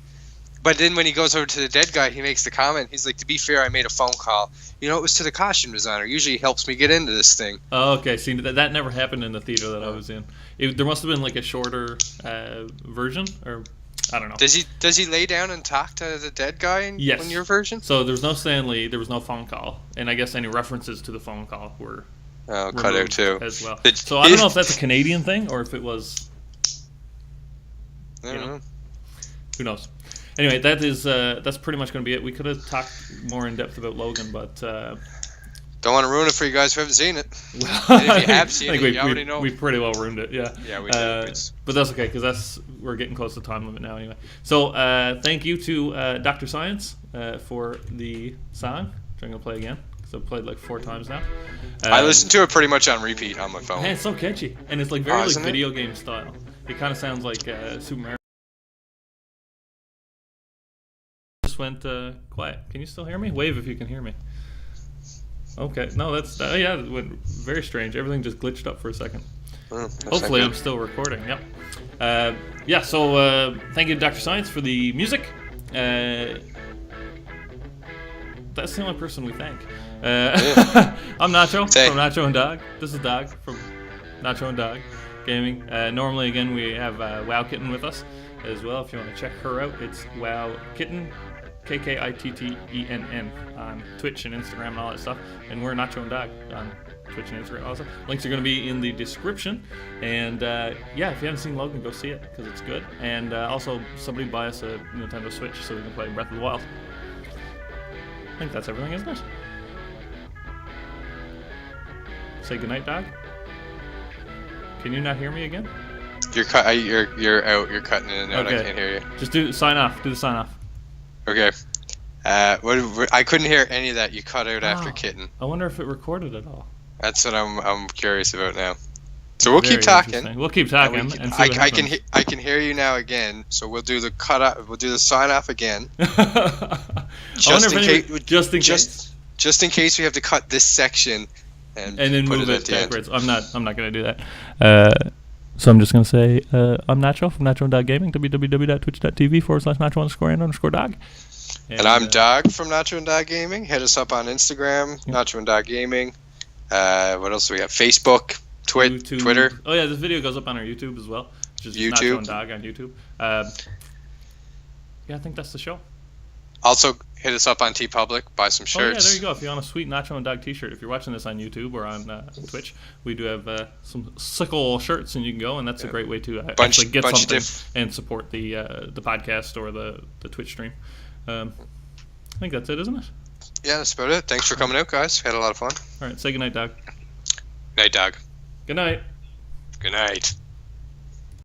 But then when he goes over to the dead guy, he makes the comment. He's like, to be fair, I made a phone call. You know, it was to the costume designer. Usually he helps me get into this thing. Oh, okay. See, that never happened in the theater that I was in. There must have been like a shorter version, or I don't know. Does he lay down and talk to the dead guy in your version? So there was no Stan Lee, there was no phone call, and I guess any references to the phone call were cut out too as well. So I don't know if that's a Canadian thing or if it was. I don't know. Who knows? Anyway, that's pretty much going to be it. We could have talked more in depth about Logan, but don't want to ruin it for you guys who haven't seen it. And if you have seen it, you already know. We pretty well ruined it, yeah. Yeah, we did. But that's okay, because we're getting close to time limit now anyway. So thank you to Dr. Science for the song, which I'm going to play again, because I've played like 4 times now. I listened to it pretty much on repeat on my phone. Man, it's so catchy. And it's like very video game style. It kind of sounds like Super Mario. Just went quiet. Can you still hear me? Wave if you can hear me. Okay. No, that's it went very strange. Everything just glitched up for a second. Hopefully I'm still recording. Yep. So thank you to Dr. Science for the music. That's the only person we thank. I'm Nacho from Nacho and Dog. This is Dog from Nacho and Dog Gaming. Normally, again, we have Wow Kitten with us as well. If you want to check her out, it's Wow Kitten, KKITTENN on Twitch and Instagram and all that stuff. And we're Nacho and Dog on Twitch and Instagram also. Links are going to be in the description. And if you haven't seen Logan, go see it because it's good. And also, somebody buy us a Nintendo Switch so we can play Breath of the Wild. I think that's everything, isn't it? Say goodnight, Dog. Can you not hear me again? You're out. You're cutting in and out. Okay. I can't hear you. Just sign off. Do the sign off. Okay. I couldn't hear any of that. You cut out after Kitten. I wonder if it recorded at all. That's what I'm curious about now. So we'll keep talking. We'll keep talking. And see what happens. I can hear you now again. So we'll do the cut off. We'll do the sign off again. Just in case we have to cut this section and then move it backwards. I'm not going to do that. So I'm just going to say I'm Nacho from Nacho.Gaming, www.twitch.tv/Nacho_and_dog. And I'm Dog from Nacho and Dog Gaming. Hit us up on Instagram, Nacho and Dog Gaming. What else do we have? Facebook, YouTube. Twitter. Oh yeah, this video goes up on our YouTube as well. Which is Nacho and Dog on YouTube. I think that's the show. Also, hit us up on TeePublic, buy some shirts. Oh yeah, there you go. If you want a sweet Nacho and Dog t-shirt, if you're watching this on YouTube or on Twitch, we do have some sickle shirts, and you can go, and that's a great way to actually get something and support the podcast or the Twitch stream. I think that's it, isn't it? Yeah, that's about it. Thanks for coming out, guys. Had a lot of fun. All right, say goodnight, Dog. Night, Dog. Good night. Good night.